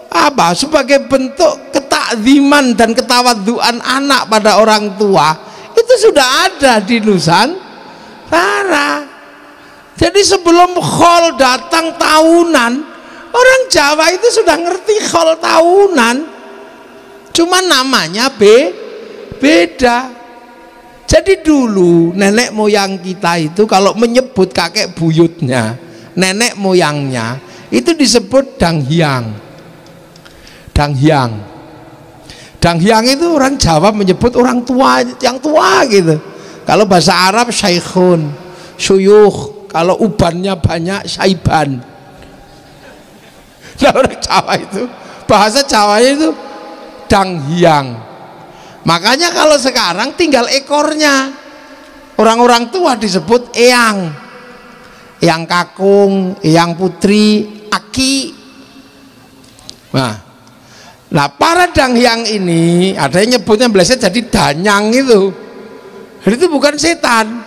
apa? Sebagai bentuk ketakziman dan ketawaduan anak pada orang tua, itu sudah ada di Nusantara. Jadi sebelum khol datang tahunan, orang Jawa itu sudah ngerti khol tahunan, cuma namanya beda. Jadi dulu nenek moyang kita itu kalau menyebut kakek buyutnya, nenek moyangnya, itu disebut danghyang. Danghyang. Danghyang itu orang Jawa menyebut orang tua, yang tua gitu. Kalau bahasa Arab syaikhun, syuyukh. Kalau ubannya banyak syaiban. Nah orang Jawa itu, bahasa Jawanya itu danghyang. Makanya kalau sekarang tinggal ekornya. Orang-orang tua disebut eyang, eyang kakung, eyang putri, aki. Nah para danghyang ini ada yang nyebutnya beleset jadi danyang itu. Jadi itu bukan setan.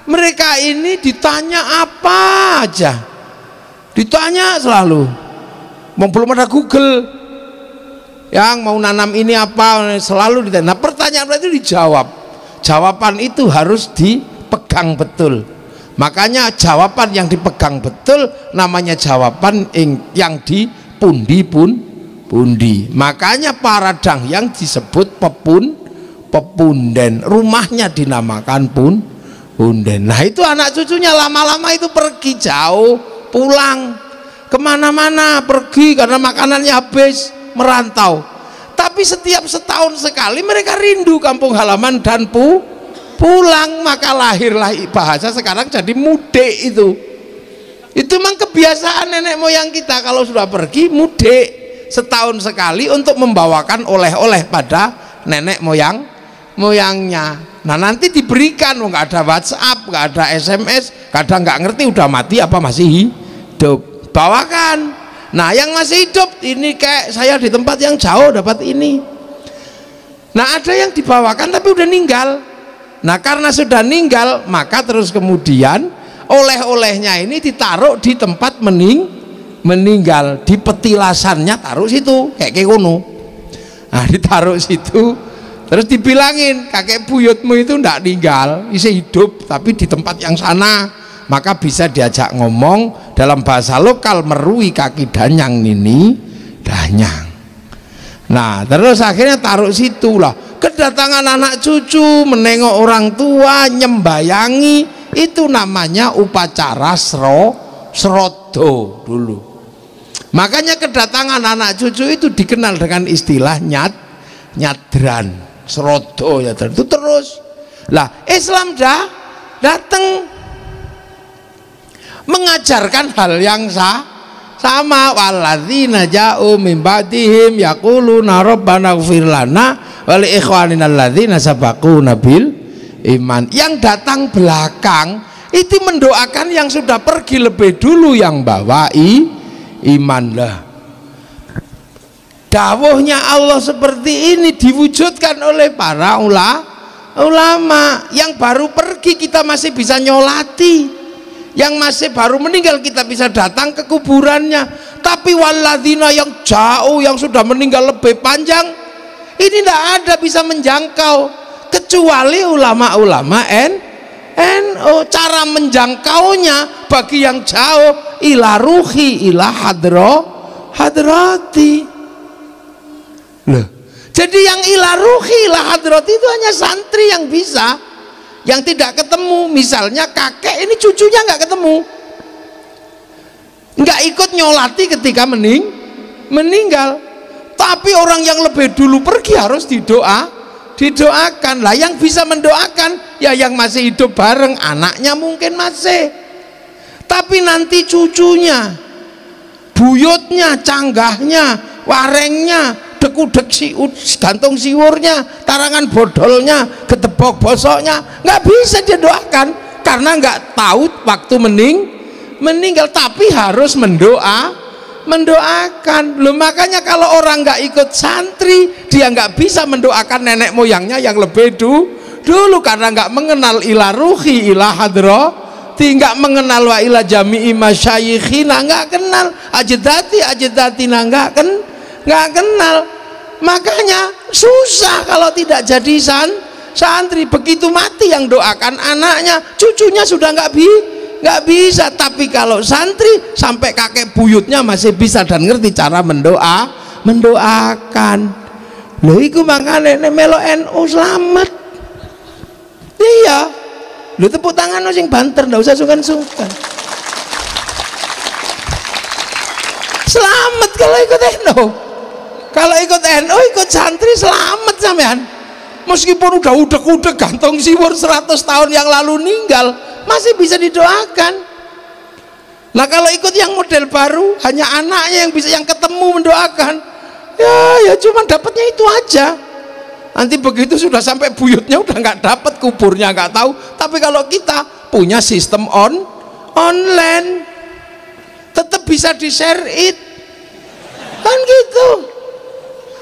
Mereka ini ditanya apa aja, ditanya selalu. Belum ada Google yang mau nanam ini apa, selalu ditanya. Nah pertanyaan itu dijawab. Jawaban itu harus dipegang betul. Makanya jawaban yang dipegang betul namanya jawaban yang dipundi. Makanya para danghyang disebut pepunden. Rumahnya dinamakan punden. Nah itu anak cucunya lama-lama itu pergi jauh, pulang kemana-mana, pergi karena makanannya habis, merantau. Tapi setiap setahun sekali mereka rindu kampung halaman dan pulang. Maka lahirlah bahasa sekarang jadi mudik itu. Itu memang kebiasaan nenek moyang kita, kalau sudah pergi mudik setahun sekali untuk membawakan oleh-oleh pada nenek moyangnya. Nah nanti diberikan, nggak ada WhatsApp, nggak ada SMS, kadang nggak ngerti udah mati apa masih hidup, bawakan. Nah yang masih hidup ini kayak saya di tempat yang jauh dapat ini. Nah ada yang dibawakan tapi udah ninggal. Nah karena sudah ninggal maka terus kemudian oleh-olehnya ini ditaruh di tempat meninggal, di petilasannya taruh situ kayak kono. Nah ditaruh situ, terus dibilangin kakek buyutmu itu ndak ninggal, isi hidup tapi di tempat yang sana, maka bisa diajak ngomong dalam bahasa lokal, merui kaki danyang nini danyang. Nah terus akhirnya taruh situ lah. Kedatangan anak cucu, menengok orang tua, nyembayangi, itu namanya upacara srodo dulu. Makanya kedatangan anak cucu itu dikenal dengan istilah nyadran, srodo ya itu terus. Lah Islam datang mengajarkan hal yang sama. Walladzina ja'u min ba'dihim yaquluna rabbana ighfir lana wa li ikhwanina alladzina sabaquna bil iman. Yang datang belakang itu mendoakan yang sudah pergi lebih dulu, yang bawa iman lah. Dawuhnya Allah seperti ini diwujudkan oleh para ulama. Yang baru pergi kita masih bisa nyolati, yang masih baru meninggal kita bisa datang ke kuburannya. Tapi walladzina yang jauh, yang sudah meninggal lebih panjang, ini tidak ada bisa menjangkau kecuali ulama-ulama NU. Cara menjangkaunya bagi yang jauh ila ruhi ila hadrati. Loh, jadi yang ila ruhi ila hadrati itu hanya santri yang bisa, yang tidak ketemu. Misalnya kakek ini cucunya nggak ketemu, nggak ikut nyolati ketika meninggal, tapi orang yang lebih dulu pergi harus didoakan lah. Yang bisa mendoakan ya yang masih hidup bareng, anaknya mungkin masih, tapi nanti cucunya, buyutnya, canggahnya, warengnya, dekudek gantung siwurnya, tarangan bodolnya, gedebok bosoknya, nggak bisa dia doakan karena nggak tahu waktu meninggal, tapi harus mendoakan. Loh, makanya kalau orang nggak ikut santri, dia nggak bisa mendoakan nenek moyangnya yang lebih dulu karena nggak mengenal ila ruhi ila hadrati, nggak mengenal wa ila jami'i masyayikhina, nggak kenal ajedatina, nggak kenal. Makanya susah kalau tidak jadi santri. Begitu mati yang doakan anaknya, cucunya sudah nggak bisa. Tapi kalau santri sampai kakek buyutnya masih bisa dan ngerti cara mendoakan. Loh iku makanya melo NU selamat. Iya, lu tepuk tangan lo sing banter, ndak usah sungkan-sungkan. Selamat kalau ikut NU. Kalau ikut NU, ikut santri, selamat sampean. Meskipun udah udek-udek gantung siwur 100 tahun yang lalu ninggal, masih bisa didoakan. Nah kalau ikut yang model baru, hanya anaknya yang bisa, yang ketemu mendoakan, ya cuma dapatnya itu aja. Nanti begitu sudah sampai buyutnya udah nggak dapat, kuburnya nggak tahu. Tapi kalau kita punya sistem online, tetap bisa di share it, kan gitu.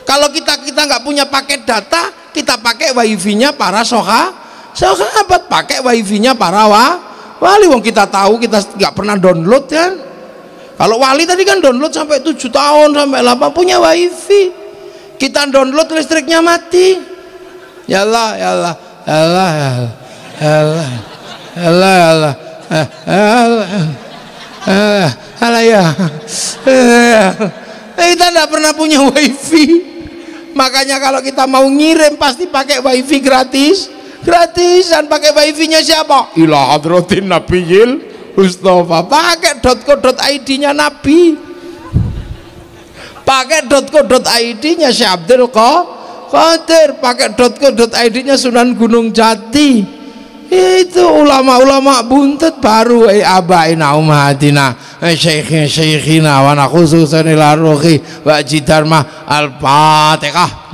Kalau kita nggak punya paket data, kita pakai wifi-nya para sahabat, pakai wifi-nya para wali. Wong kita tahu, kita nggak pernah download kan. Kalau wali tadi kan download sampai 7 tahun sampai 8, punya wifi. Kita download listriknya mati. Yalah ya. Kita nggak pernah punya wifi. Makanya kalau kita mau ngirim pasti pakai wifi gratisan. Pakai wifi-nya siapa? Ila hadratin nabiyil Mustafa. Pakai .co.id-nya Nabi, pakai .co.id-nya Syekh Abdul Qadir, pakai .co.id-nya Sunan Gunung Jati. Itu ulama-ulama buntut baru abaina umatina syekhina wa nakhususan ila ruhi wa jidarma al-fatihah.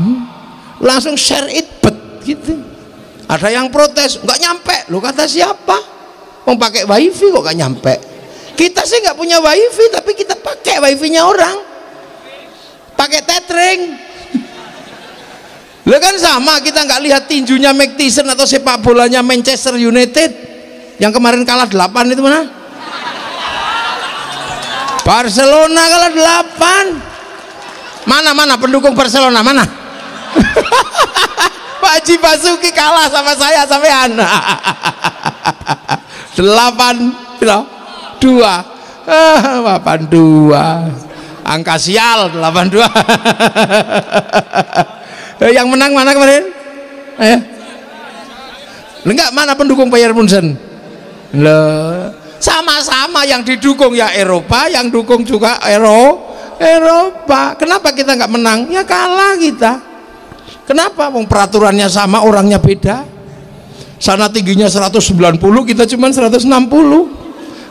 Langsung share it bet gitu. Ada yang protes, nggak nyampe. Lo kata siapa? Mau pakai wifi kok nggak nyampe? Kita sih nggak punya wifi, tapi kita pakai wifi-nya orang. Pakai tethering. Lo kan sama, kita nggak lihat tinjunya Mike Tyson atau sepak bolanya Manchester United yang kemarin kalah 8 itu mana? Barcelona kalah 8. Mana pendukung Barcelona mana? Pak Haji Basuki kalah sama saya sampean. 8-2. 82. Angka sial 82. Yang menang mana kemarin? Enggak, mana pendukung Bayern Munchen? Loh, sama-sama yang didukung ya Eropa, yang dukung juga Eropa. Kenapa kita nggak menang? Ya kalah kita. Kenapa? Wong peraturannya sama, orangnya beda. Sana tingginya 190, kita cuma 160.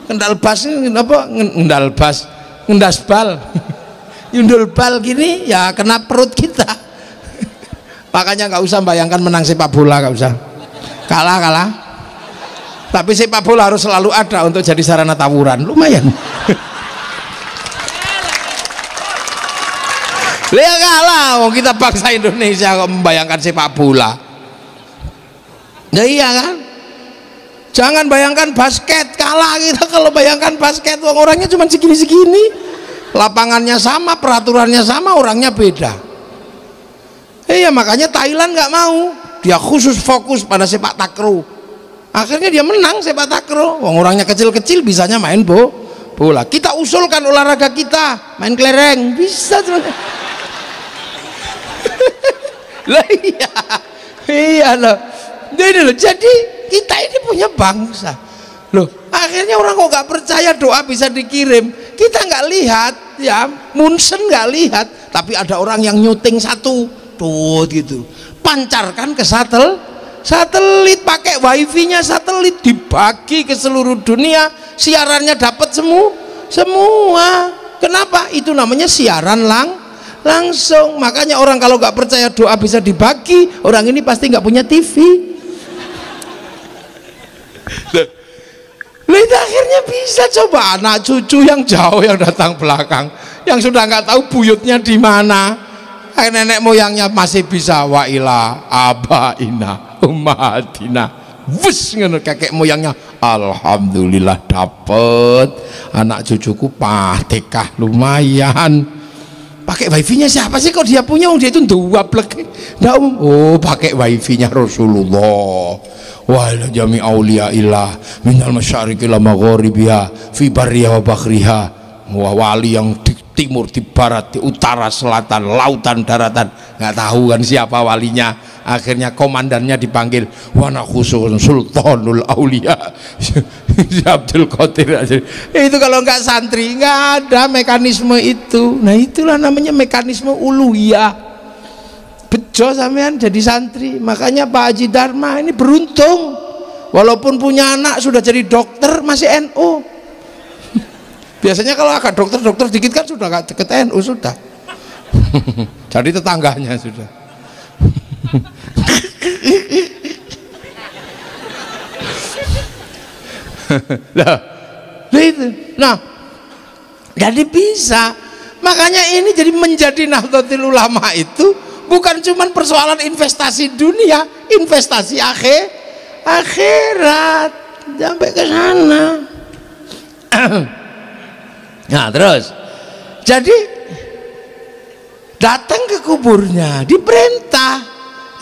Kendal bas ini apa? Ngendal bas, ngendas bal. Nyundul bal gini ya kena perut kita. Makanya nggak usah bayangkan menang sepak bola, nggak usah. Kalah. Tapi sepak bola harus selalu ada untuk jadi sarana tawuran, lumayan. Lihat kalah, kita bangsa Indonesia kok membayangkan sepak bola. Ya iya kan? Jangan bayangkan basket, kalah kita kalau bayangkan basket, orangnya cuma segini-segini. Lapangannya sama, peraturannya sama, orangnya beda. Iya, makanya Thailand nggak mau, dia khusus fokus pada sepak takraw. Akhirnya dia menang sepak takraw. Orangnya kecil-kecil bisanya main bola. Kita usulkan olahraga kita, main kelereng, bisa sebenarnya. Lah iya loh. Jadi kita ini punya bangsa loh. Akhirnya orang kok nggak percaya doa bisa dikirim. Kita nggak lihat ya, Munchen nggak lihat, tapi ada orang yang nyuting satu tuh gitu, pancarkan ke satelit, pakai wifi-nya satelit, dibagi ke seluruh dunia, siarannya dapat semua. Kenapa? Itu namanya siaran langsung. Makanya orang kalau nggak percaya doa bisa dibagi, orang ini pasti nggak punya TV. Lihat akhirnya bisa. Coba anak cucu yang jauh yang datang belakang, yang sudah nggak tahu buyutnya di mana, nenek moyangnya masih bisa wa ila abaina ummahatina, wus ngono kakek moyangnya, alhamdulillah dapet anak cucuku patekah lumayan. Pakai wifi-nya siapa sih kok dia punya? Dia itu dua plek. Oh, pakai wifi-nya Rasulullah. Wa jami auliya illah minal masyariqi ila magharibiha fi barriha wa bahriha. Wali yang di timur, di barat, di utara, selatan, lautan, daratan, nggak tahu kan siapa walinya. Akhirnya komandannya dipanggil, wana khusus sultanul aulia Abdul Qadir. Itu kalau nggak santri nggak ada mekanisme itu. Nah itulah namanya mekanisme uluhiyah. Bejo sampean jadi santri. Makanya Pak Haji Dharma ini beruntung, walaupun punya anak sudah jadi dokter masih NU. Biasanya kalau agak dokter dikit kan sudah gak deket NU sudah. Jadi tetangganya sudah. Nah, jadi bisa. Makanya ini jadi menjadi Nahdlatul Ulama itu bukan cuma persoalan investasi dunia, investasi akhirat sampai ke sana. Nah terus jadi datang ke kuburnya diperintah,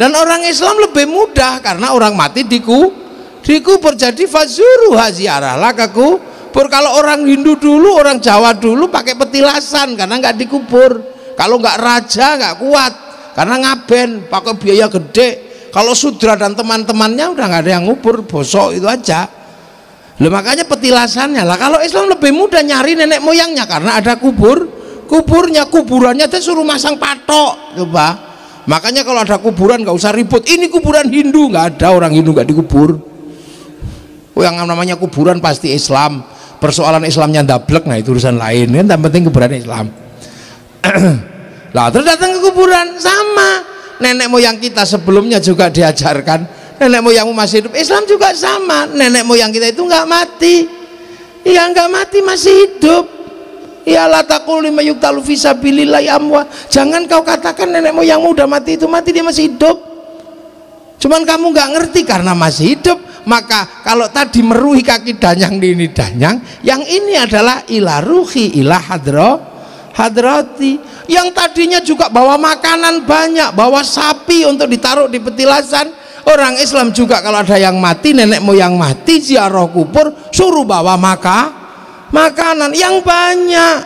dan orang Islam lebih mudah karena orang mati dikubur. Jadi fazuru haziarahlah ke kubur. Kalau orang Hindu dulu, orang Jawa dulu pakai petilasan karena nggak dikubur. Kalau nggak raja nggak kuat karena ngaben, pakai biaya gede. Kalau Sudra dan teman-temannya udah nggak ada yang ngubur, bosok itu aja. Loh, makanya petilasannya lah. Kalau Islam lebih mudah nyari nenek moyangnya karena ada kuburannya itu suruh masang patok. Coba. Makanya kalau ada kuburan nggak usah ribut. Ini kuburan Hindu, nggak ada orang Hindu nggak dikubur. Yang namanya kuburan pasti Islam. Persoalan Islamnya ndablek, nah itu urusan lain kan. Yang penting kuburan Islam. Lah terus datang ke kuburan sama nenek moyang kita sebelumnya juga diajarkan nenek moyangmu masih hidup. Islam juga sama, nenek moyang kita itu nggak mati. Ya nggak mati, masih hidup. Ya la taqul lima yuqtalu fi sabilillahi amwat. Jangan kau katakan nenek moyangmu udah mati, itu mati, dia masih hidup. Cuman kamu nggak ngerti karena masih hidup. Maka kalau tadi meruhi kaki danyang ini danyang, yang ini adalah ila ruhi ila hadrati. Yang tadinya juga bawa makanan banyak, bawa sapi untuk ditaruh di petilasan. Orang Islam juga kalau ada yang mati, nenek moyang mati, ziarah kubur, suruh bawa makanan yang banyak.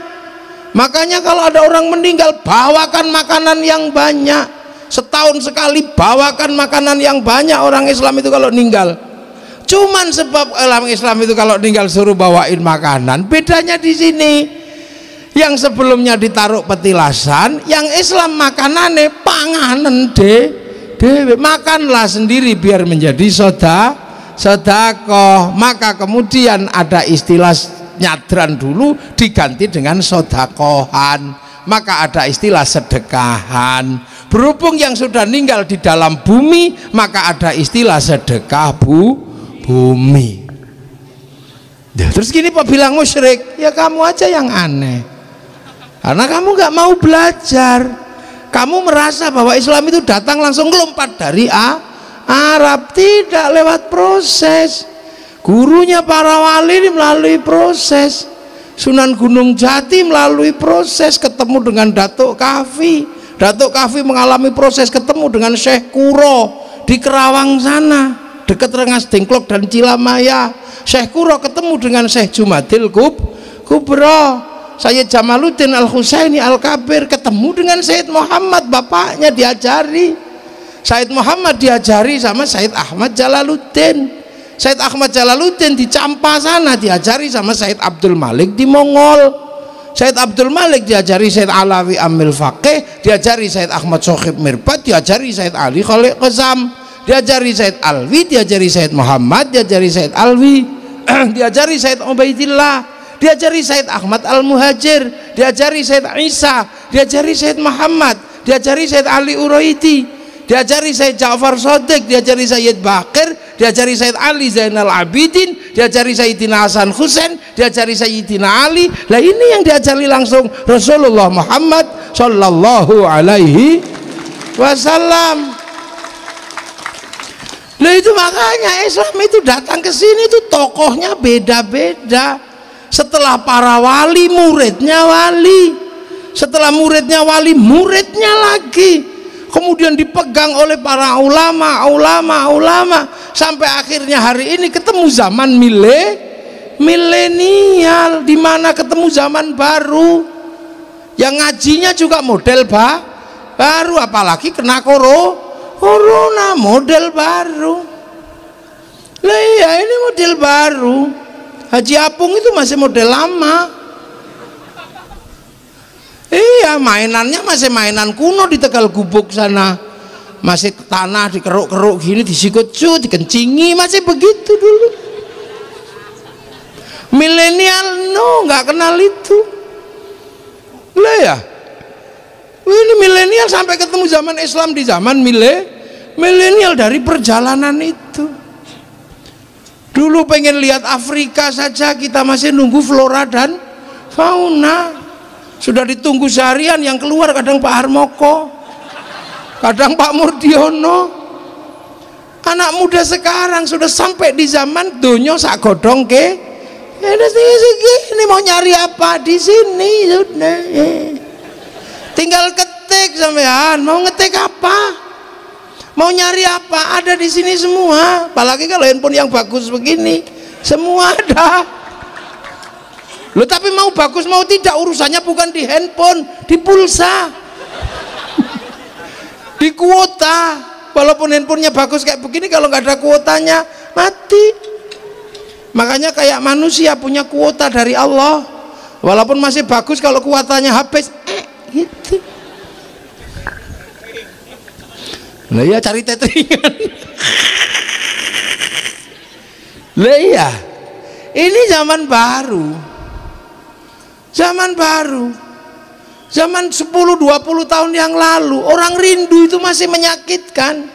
Makanya kalau ada orang meninggal, bawakan makanan yang banyak. Setahun sekali bawakan makanan yang banyak orang Islam itu kalau meninggal. Cuman sebab orang Islam itu kalau meninggal suruh bawain makanan, bedanya di sini. Yang sebelumnya ditaruh petilasan, yang Islam makanannya panganan dewe, makanlah sendiri biar menjadi sodakoh. Maka kemudian ada istilah nyadran dulu diganti dengan sodakohan, maka ada istilah sedekahan. Berhubung yang sudah meninggal di dalam bumi, maka ada istilah sedekah bumi. Ya, terus gini Pak bilang musyrik, ya kamu aja yang aneh, karena kamu nggak mau belajar. Kamu merasa bahwa Islam itu datang langsung lompat dari Arab. Tidak, lewat proses. Gurunya para wali melalui proses. Sunan Gunung Jati melalui proses ketemu dengan Datuk Kafi. Datuk Kafi mengalami proses ketemu dengan Syekh Kuro di Kerawang sana, dekat Rengas Dengklok dan Cilamaya. Syekh Kuro ketemu dengan Syekh Jumadil Kubro. Sayyid Jamaluddin Al-Husaini Al-Kabir ketemu dengan Sayyid Muhammad, bapaknya diajari. Sayyid Muhammad diajari sama Sayyid Ahmad Jalaluddin. Sayyid Ahmad Jalaluddin di Campa sana diajari sama Sayyid Abdul Malik di Mongol. Sayyid Abdul Malik diajari Sayyid Alawi Amil Faqih, diajari Sayyid Ahmad Sohib Mirbat, diajari Sayyid Ali Khalid Qazam, diajari Sayyid Alwi, diajari Sayyid Muhammad, diajari Sayyid Alwi, diajari Sayyid Ubaidillah, diajari Sayyid Ahmad Al-Muhajir, diajari Sayyid Isa, diajari Sayyid Muhammad, diajari Sayyid Ali Uraiti, diajari Sayyid Ja'far Shadiq, diajari Sayyid Bakir, diajari Sayyid Ali Zainal Abidin, diajari Sayyidina Hasan Husain, diajari Sayyidina Ali. Lah ini yang diajari langsung Rasulullah Muhammad Sallallahu Alaihi Wasallam. Lah itu makanya Islam itu datang ke sini itu tokohnya beda-beda. Setelah para wali, muridnya wali. Setelah muridnya wali, muridnya lagi. Kemudian dipegang oleh para ulama sampai akhirnya hari ini ketemu zaman milenial, di mana ketemu zaman baru. Yang ngajinya juga model baru, apalagi kena corona, model baru. Lah iya, ini model baru. Haji Apung itu masih model lama. Iya, mainannya masih mainan kuno di Tegal Gubuk sana. Masih tanah dikeruk-keruk gini, disikut-cut, dikencingi, masih begitu dulu. Milenial nggak kenal itu. Lah ya, ini milenial sampai ketemu zaman Islam di zaman milenial dari perjalanan itu. Dulu pengen lihat Afrika saja kita masih nunggu flora dan fauna. Sudah ditunggu seharian, yang keluar kadang Pak Harmoko, kadang Pak Murdiono. Anak muda sekarang sudah sampai di zaman donyo sak godong ke. Ini mau nyari apa di sini? Tinggal ketik sampean, mau ngetik apa? Mau nyari apa? Ada di sini semua. Apalagi kalau handphone yang bagus begini, semua ada. Loh, tapi mau bagus mau tidak urusannya bukan di handphone, di pulsa, di kuota. Walaupun handphonenya bagus kayak begini, kalau nggak ada kuotanya mati. Makanya kayak manusia punya kuota dari Allah. Walaupun masih bagus, kalau kuotanya habis, gitu. Lah ya cari tetringan. Lah iya, ini zaman baru. Zaman baru. Zaman 10-20 tahun yang lalu orang rindu itu masih menyakitkan.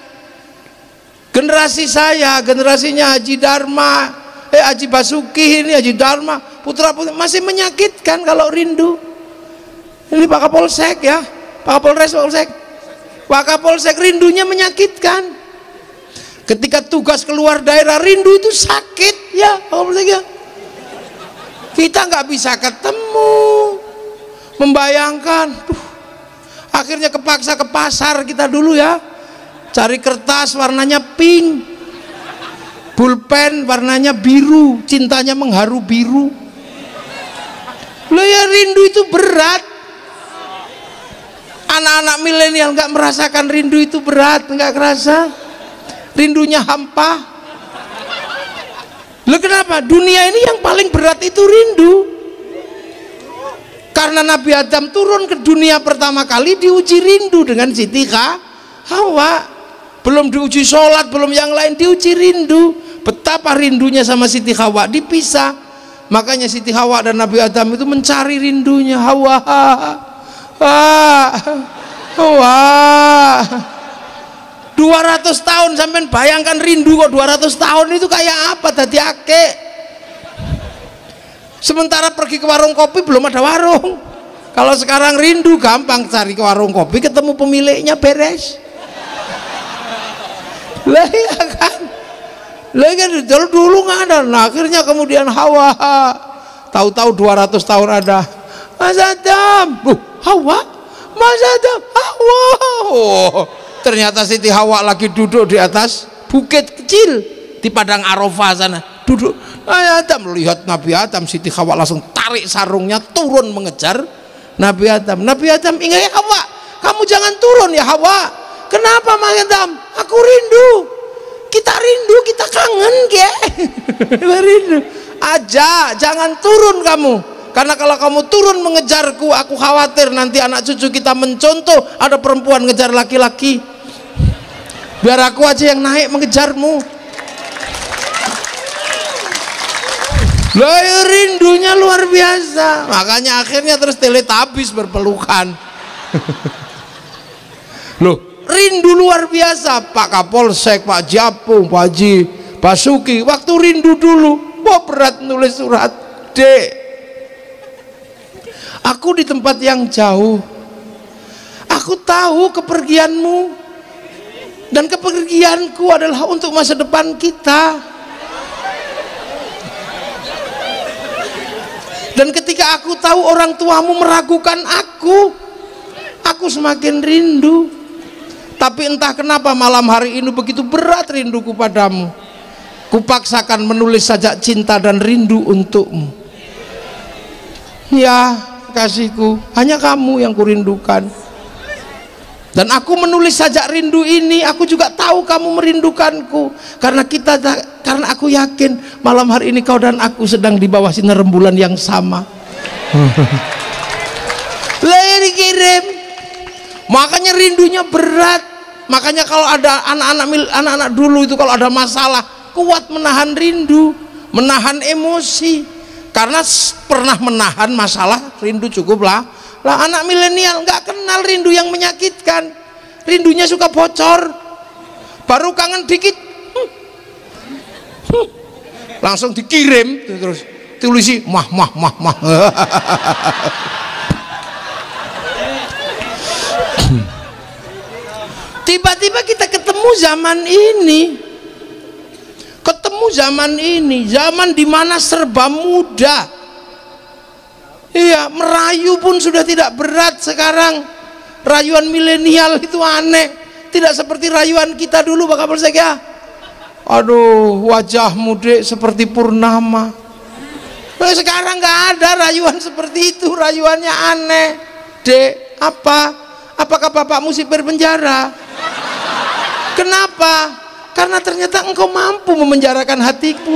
Generasi saya, generasinya Haji Dharma, Haji Basuki ini, Haji Dharma, putra-putri masih menyakitkan kalau rindu. Ini Pak Kapolsek ya, Pak Kapolres, Pak Kapolsek, Pak Kapolsek rindunya menyakitkan. Ketika tugas keluar daerah rindu itu sakit ya Pak Kapolsek ya. Kita nggak bisa ketemu, membayangkan, akhirnya kepaksa ke pasar kita dulu ya, cari kertas warnanya pink, pulpen warnanya biru, cintanya mengharu biru. Loh ya, rindu itu berat. Anak-anak milenial nggak merasakan rindu itu berat, nggak kerasa, rindunya hampa. Loh kenapa? Dunia ini yang paling berat itu rindu. Karena Nabi Adam turun ke dunia pertama kali diuji rindu dengan Siti Hawa. Belum diuji sholat, belum yang lain, diuji rindu. Betapa rindunya sama Siti Hawa, dipisah. Makanya Siti Hawa dan Nabi Adam itu mencari rindunya. Hawa, Hawa. 200 tahun, sampai bayangkan rindu kok 200 tahun itu kayak apa tadi ake. Sementara pergi ke warung kopi belum ada warung. Kalau sekarang rindu gampang, cari ke warung kopi ketemu pemiliknya beres. Lah ya kan, lah kan dulu nggak ada. Nah, akhirnya kemudian Hawa, tahu-tahu 200 tahun ada Mas Adam, Hawa, Mas Adam, Hawa. Ternyata Siti Hawa lagi duduk di atas bukit kecil di padang Arafah sana, duduk. Adam melihat Nabi Adam, Siti Hawa langsung tarik sarungnya turun mengejar Nabi Adam. Nabi Adam ingat, ya Hawa, kamu jangan turun ya Hawa. Kenapa Mas Adam? Aku rindu. Kita rindu, kita kangen ke. Rindu. Aja, jangan turun kamu. Karena kalau kamu turun mengejarku, aku khawatir nanti anak cucu kita mencontoh ada perempuan ngejar laki-laki. Biar aku aja yang naik mengejarmu. Loh, rindunya luar biasa. Makanya akhirnya terus Teletubbies berpelukan. Loh, rindu luar biasa. Pak Kapolsek, Pak Japung, Pak Haji Basuki, waktu rindu dulu, wah berat nulis surat. Dek, aku di tempat yang jauh, aku tahu kepergianmu, dan kepergianku adalah untuk masa depan kita. Dan ketika aku tahu orang tuamu meragukan aku semakin rindu. Tapi entah kenapa malam hari ini begitu berat rinduku padamu. Kupaksakan menulis sajak cinta dan rindu untukmu. Ya kasihku, hanya kamu yang kurindukan. Dan aku menulis sajak rindu ini, aku juga tahu kamu merindukanku. Karena aku yakin malam hari ini kau dan aku sedang di bawah sinar rembulan yang sama. Lah dikirim. Makanya rindunya berat. Makanya kalau ada anak-anak dulu itu kalau ada masalah, kuat menahan rindu, menahan emosi. Karena pernah menahan masalah, rindu cukuplah. Lah anak milenial nggak kenal rindu yang menyakitkan. Rindunya suka bocor, baru kangen dikit langsung dikirim, terus tulisi mah. Tiba-tiba kita ketemu zaman ini, zaman dimana serba mudah. Iya, merayu pun sudah tidak berat sekarang. Rayuan milenial itu aneh, tidak seperti rayuan kita dulu, Pak Kapolsek ya. Aduh, wajahmu Dek seperti purnama. Sekarang nggak ada rayuan seperti itu, rayuannya aneh. Dek, apakah bapakmu sipir penjara? Kenapa? Karena ternyata engkau mampu memenjarakan hatiku.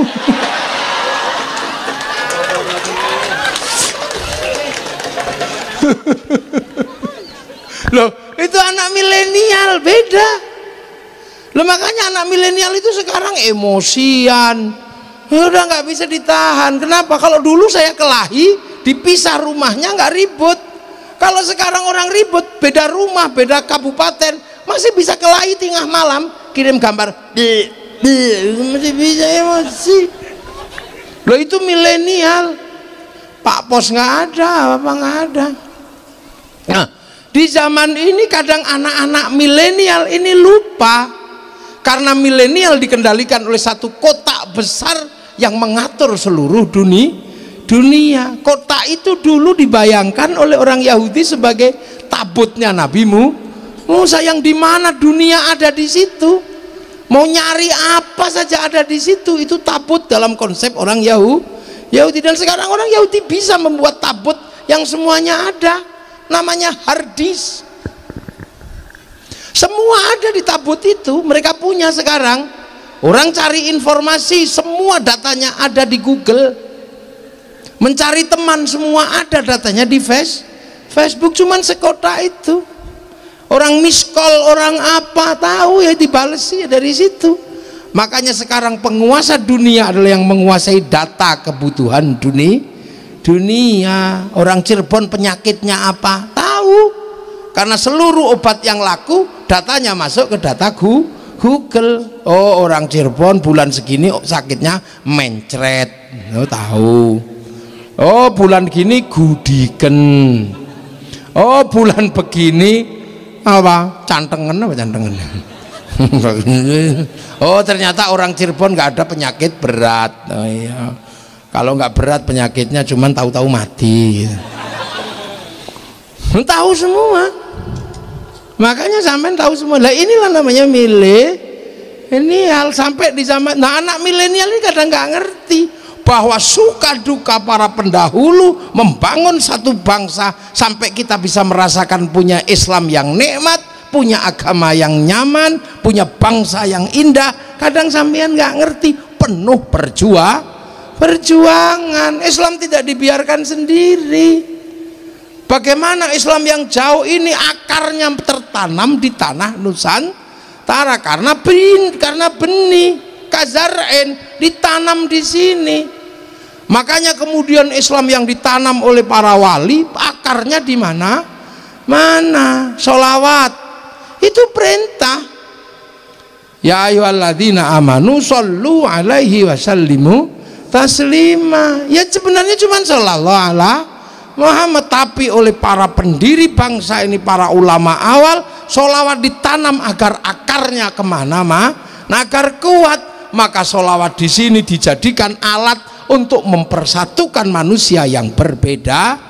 Loh, itu anak milenial beda. Loh, makanya anak milenial itu sekarang emosian. Udah nggak bisa ditahan. Kenapa? Kalau dulu saya kelahi, dipisah rumahnya nggak ribut. Kalau sekarang orang ribut, beda rumah, beda kabupaten, masih bisa kelahi tengah malam, kirim gambar masih bisa emosi. Loh itu milenial. Pak Pos nggak ada, apa nggak ada. Nah, di zaman ini kadang anak-anak milenial ini lupa, karena milenial dikendalikan oleh satu kotak besar yang mengatur seluruh dunia. Kotak itu dulu dibayangkan oleh orang Yahudi sebagai tabutnya Nabi Musa, yang di mana dunia ada di situ, mau nyari apa saja ada di situ. Itu tabut dalam konsep orang Yahudi. Dan sekarang orang Yahudi bisa membuat tabut yang semuanya ada, namanya hard disk. Semua ada di tabut itu, mereka punya sekarang. Orang cari informasi, semua datanya ada di Google. Mencari teman, semua ada datanya di Facebook. Cuman sekota itu. Orang miss call, orang apa, tahu ya, dibales ya dari situ. Makanya sekarang penguasa dunia adalah yang menguasai data kebutuhan dunia. Orang Cirebon penyakitnya apa, tahu, karena seluruh obat yang laku datanya masuk ke data Google. Oh, orang Cirebon bulan segini sakitnya mencret, oh, tahu. Oh, bulan gini gudiken. Oh, bulan begini apa cantengen. Oh, ternyata orang Cirebon nggak ada penyakit berat. Oh, iya. Kalau nggak berat penyakitnya cuman tahu-tahu mati. Tahu semua. Makanya sampean tahu semua. Lah inilah namanya milenial. Sampai di zaman, nah anak milenial ini kadang nggak ngerti bahwa suka duka para pendahulu membangun satu bangsa sampai kita bisa merasakan punya Islam yang nikmat, punya agama yang nyaman, punya bangsa yang indah. Kadang sampean nggak ngerti, penuh perjuangan. Islam tidak dibiarkan sendiri. Bagaimana Islam yang jauh ini akarnya tertanam di tanah Nusantara karena benih kazar'in ditanam di sini. Makanya kemudian Islam yang ditanam oleh para wali akarnya di mana? Sholawat itu perintah. Ya ayyuhalladzina amanu shollu alaihi wasallimu taslima. Ya sebenarnya cuma sallallahu alaihi Muhammad, tapi oleh para pendiri bangsa ini, para ulama awal, sholawat ditanam agar akarnya kemana agar kuat. Maka sholawat di sini dijadikan alat untuk mempersatukan manusia yang berbeda-beda.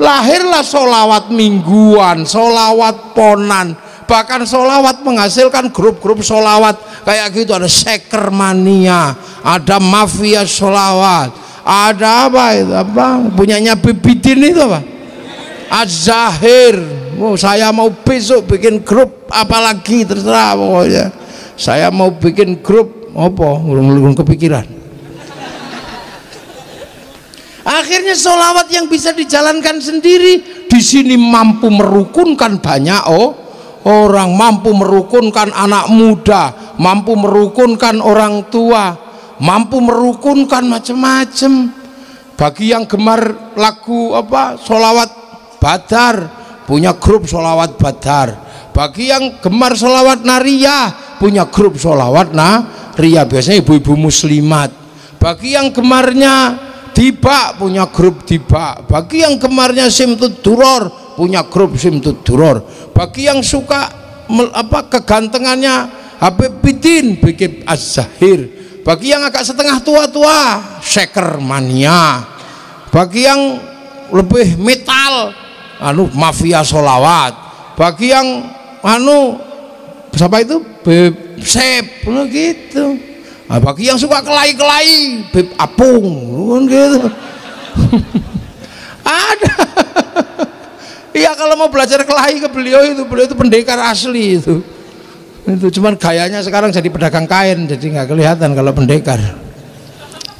Lahirlah sholawat mingguan, sholawat ponan, bahkan sholawat menghasilkan grup-grup sholawat kayak gitu. Ada Sekermania, ada Mafia Sholawat, ada apa itu, apa punyanya Bibidin itu apa, Az-Zahir. Oh, saya mau besok bikin grup apalagi terserah, pokoknya saya mau bikin grup apa, belum kepikiran. Akhirnya sholawat yang bisa dijalankan sendiri di sini mampu merukunkan banyak orang, mampu merukunkan anak muda, mampu merukunkan orang tua, mampu merukunkan macam-macam. Bagi yang gemar lagu apa, sholawat Badar, punya grup sholawat Badar. Bagi yang gemar sholawat Nariyah, punya grup sholawat Nariyah, biasanya ibu-ibu muslimat. Bagi yang gemarnya Diba, punya grup Diba. Bagi yang gemarnya Simtud Duror, punya grup Simtud Duror. Bagi yang suka kegantengannya Habib Bidin, bikin Az-Zahir. Bagi yang agak setengah tua-tua, Sekermania. Bagi yang lebih metal, Mafia Sholawat. Bagi yang siapa itu, Beb Sep, gitu. Nah, bagi yang suka kelai-kelai, Beb Apung, gitu. Ada. Iya, kalau mau belajar kelahi ke beliau itu pendekar asli itu. Itu cuman gayanya sekarang jadi pedagang kain, jadi nggak kelihatan kalau pendekar.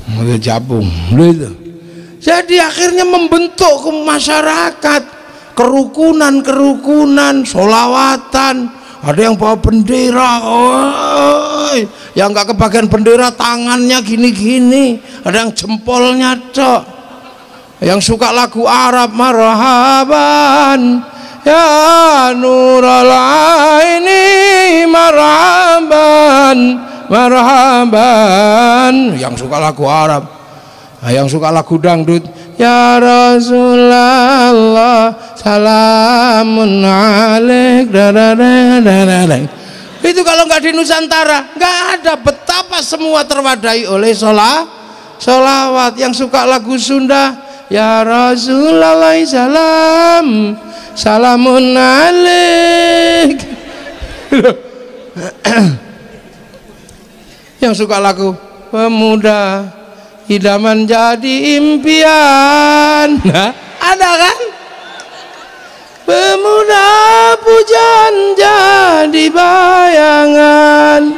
Itu Japung, gitu. Jadi akhirnya membentuk ke masyarakat, kerukunan, sholawatan. Ada yang bawa bendera, yang nggak kebagian bendera tangannya gini-gini, ada yang jempolnya cok. Yang suka lagu Arab, marhaban ya nurul aini marhaban marhaban. Yang suka lagu Arab, yang suka lagu dangdut, ya Rasulullah salamun alaik. Itu kalau nggak di Nusantara nggak ada. Betapa semua terwadai oleh sholawat. Yang suka lagu Sunda, ya Rasulullah salam salamun alaik. Yang suka lagu pemuda idaman jadi impian, nah, ada kan? Pemuda pujaan jadi bayangan,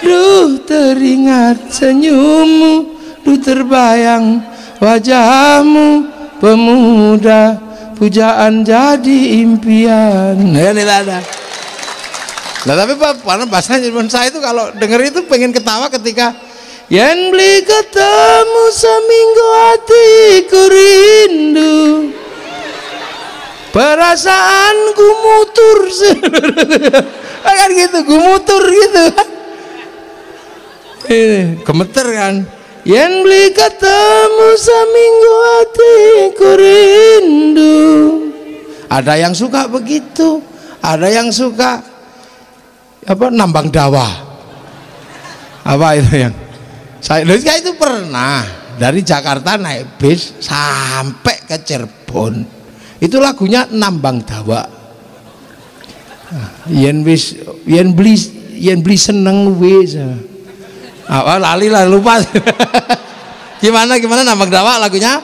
duh teringat senyummu, duh terbayang wajahmu, pemuda pujaan jadi impian. Nah, ini ada. Nah, tapi bahasanya saya itu kalau denger itu pengen ketawa ketika yen beli ketemu seminggu hatiku rindu, perasaanku mutur kan gitu, gumutur gitu. Gemeter kan. Yen beli ketemu seminggu hatiku rindu. Ada yang suka begitu, ada yang suka apa nambang dawa. Apa itu yang saya itu pernah dari Jakarta naik bis sampai ke Cirebon. Itu lagunya nambang dawa. Yen beli seneng wis. Apa lali lah, lupa. Gimana nambang dawa lagunya?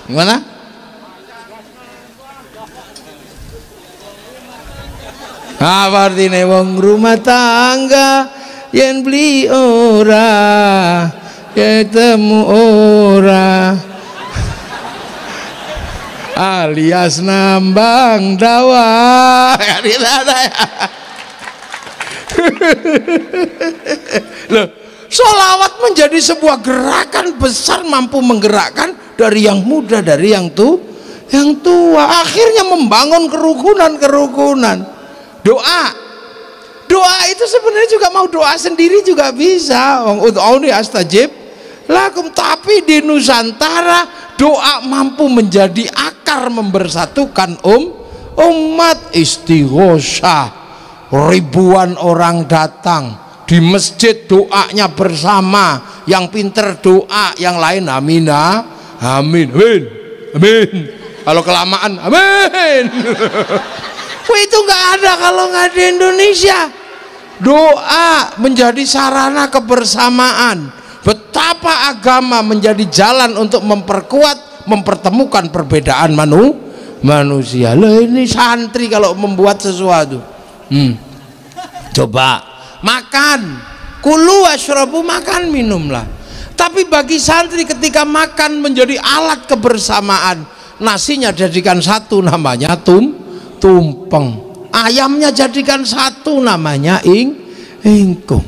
Gimana? Apa artinya wong rumah tangga yen beli ora ketemu ora alias nambang dawa. Loh, sholawat menjadi sebuah gerakan besar, mampu menggerakkan dari yang muda, dari yang tua, akhirnya membangun kerukunan. Doa itu sebenarnya juga mau doa sendiri juga bisa. Ud'uni astajib lakum. Tapi di Nusantara doa mampu menjadi akar membersatukan umat. Istighosah, ribuan orang datang di masjid, doanya bersama. Yang pinter doa, yang lain amin. Kalau kelamaan amin. Itu nggak ada kalau nggak di Indonesia. Doa menjadi sarana kebersamaan. Betapa agama menjadi jalan untuk memperkuat, mempertemukan perbedaan manusia. Loh, ini santri kalau membuat sesuatu, coba makan, kulu washrabu, makan minumlah. Tapi bagi santri ketika makan menjadi alat kebersamaan, nasinya jadikan satu namanya tumpeng, ayamnya jadikan satu namanya ingkung.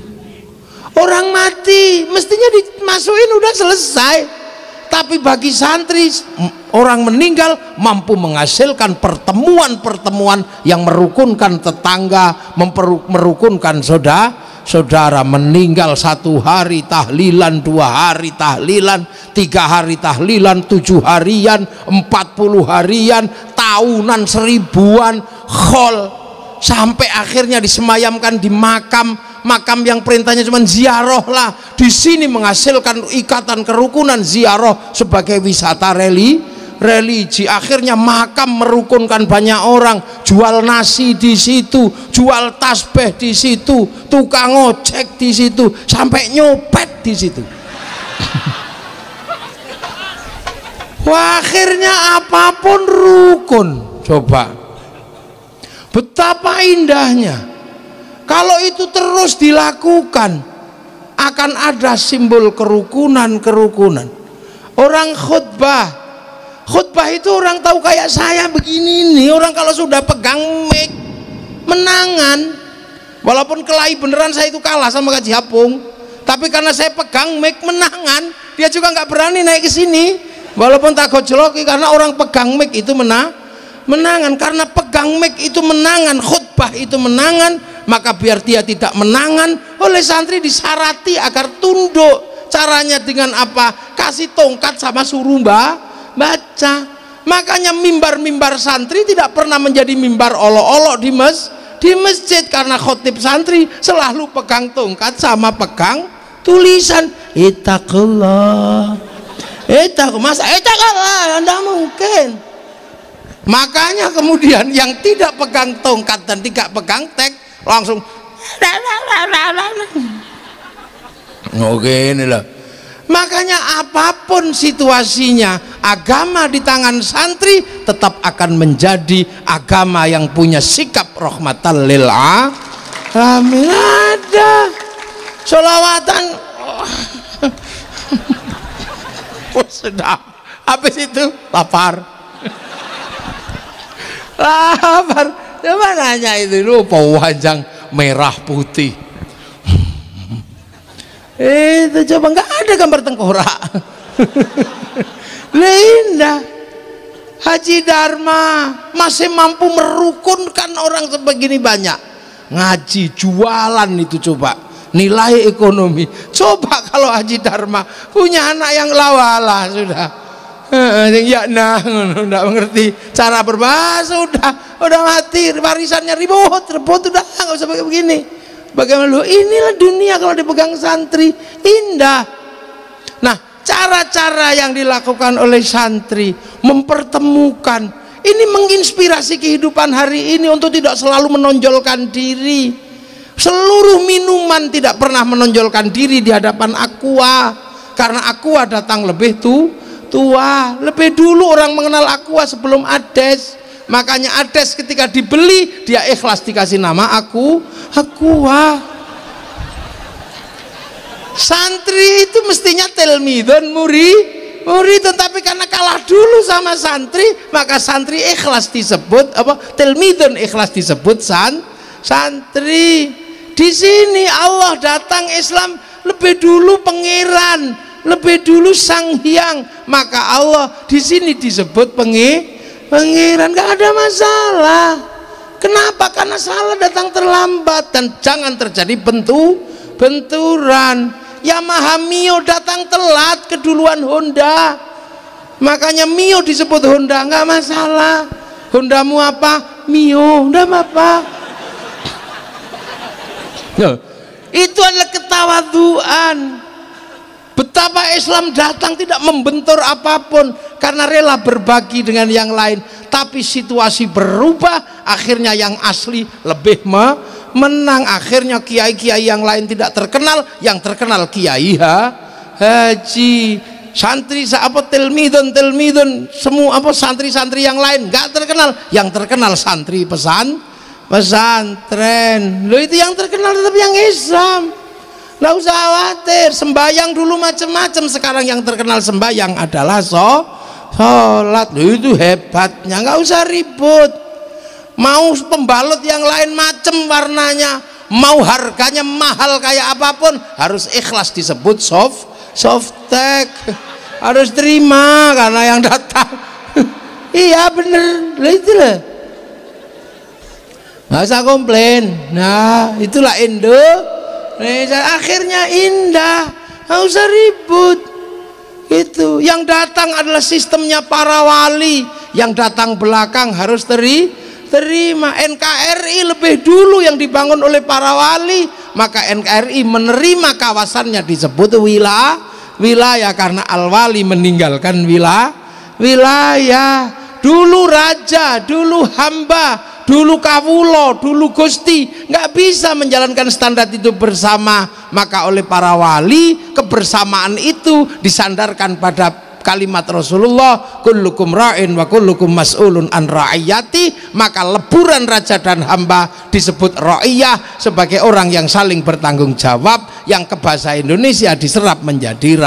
Orang mati mestinya dimasukin udah selesai. Tapi bagi santri, orang meninggal mampu menghasilkan pertemuan yang merukunkan tetangga, merukunkan saudara. Meninggal 1 hari tahlilan, 2 hari tahlilan, 3 hari tahlilan, 7 harian, 40 harian, tahunan, 1000-an, khol, sampai akhirnya disemayamkan di makam yang perintahnya cuma ziarah lah. Di sini menghasilkan ikatan kerukunan, ziarah sebagai wisata religi. Akhirnya makam merukunkan banyak orang, jual nasi di situ, jual tasbih di situ, tukang ojek di situ, sampai nyopet di situ. Wah, akhirnya apapun rukun. Coba betapa indahnya kalau itu terus dilakukan, akan ada simbol kerukunan. Orang khutbah itu orang tahu kayak saya begini nih, orang kalau sudah pegang mic menangan, walaupun kelahi beneran saya itu kalah sama Kaji Apung, tapi karena saya pegang mic menangan, dia juga nggak berani naik ke sini, walaupun tak gojloki, karena orang pegang mic itu menangan. Karena pegang mic itu menangan, khutbah itu menangan, maka biar dia tidak menangan, oleh santri disarati agar tunduk. Caranya dengan apa? Kasih tongkat sama suruh baca. Makanya mimbar-mimbar santri tidak pernah menjadi mimbar olok-olok di masjid, karena khotib santri selalu pegang tongkat sama pegang tulisan ittaqullah. Masa ittaqullah? Tidak mungkin. Makanya kemudian yang tidak pegang tongkat dan tidak pegang teks langsung oke, inilah. Makanya apapun situasinya, agama di tangan santri tetap akan menjadi agama yang punya sikap rahmatan lil alamin. Ada sholawatan sudah habis itu lapar. Coba nanya itu lupa wajang merah putih. Itu coba nggak ada gambar tengkorak. Indah. Haji Dharma masih mampu merukunkan orang sebegini banyak. Ngaji, jualan itu coba. Nilai ekonomi. Coba kalau Haji Dharma punya anak yang lawala sudah. Ya nah, nggak mengerti cara berbahasa, udah mati, warisannya rebut udah nggak usah begini. Bagaimana lu? Inilah dunia kalau dipegang santri, indah. Nah, cara-cara yang dilakukan oleh santri mempertemukan ini, menginspirasi kehidupan hari ini untuk tidak selalu menonjolkan diri. Seluruh minuman tidak pernah menonjolkan diri di hadapan Aqua, karena Aqua datang lebih tua. Lebih dulu orang mengenal Aqua sebelum Ades. Makanya Ades ketika dibeli dia ikhlas dikasih nama Aqua. Santri itu mestinya telmidon murid, tetapi karena kalah dulu sama santri, maka santri ikhlas disebut apa? Telmidon ikhlas disebut santri. Di sini Allah datang Islam lebih dulu pangeran, lebih dulu sang hyang, maka Allah di sini disebut pangeran. Gak ada masalah. Kenapa? Karena salah datang terlambat dan jangan terjadi benturan. Yamaha Mio datang telat keduluan Honda, makanya Mio disebut Honda. Nggak masalah. Hondamu apa? Mio, nggak apa-apa. Itu adalah ketawaduan. Betapa Islam datang tidak membentur apapun karena rela berbagi dengan yang lain. Tapi situasi berubah, akhirnya yang asli lebih menang. Akhirnya kiai-kiai yang lain tidak terkenal, yang terkenal kiai haji. Santri apa telmidon semua apa santri-santri yang lain nggak terkenal, yang terkenal santri pesantren. Lo itu yang terkenal, tetap yang Islam. Nggak usah khawatir. Sembayang dulu macam-macam, sekarang yang terkenal sembayang adalah sholat. Itu hebatnya, nggak usah ribut. Mau pembalut yang lain macam warnanya, mau harganya mahal kayak apapun, harus ikhlas disebut softtek. Harus terima karena yang datang. Iya bener, itulah. Nggak usah komplain. Nah itulah Indonesia, akhirnya indah, nggak usah ribut. Itu yang datang adalah sistemnya para wali, yang datang belakang harus terima. NKRI lebih dulu yang dibangun oleh para wali, maka NKRI menerima kawasannya disebut wilayah karena al-wali meninggalkan wilayah. Dulu raja, dulu hamba, dulu kawulo, dulu gusti nggak bisa menjalankan standar itu bersama, maka oleh para wali kebersamaan itu disandarkan pada kalimat Rasulullah, kullukum ra'in wa kullukum mas'ulun an ra'iyati. Maka leburan raja dan hamba disebut ra'iyah, sebagai orang yang saling bertanggung jawab, yang ke bahasa Indonesia diserap menjadi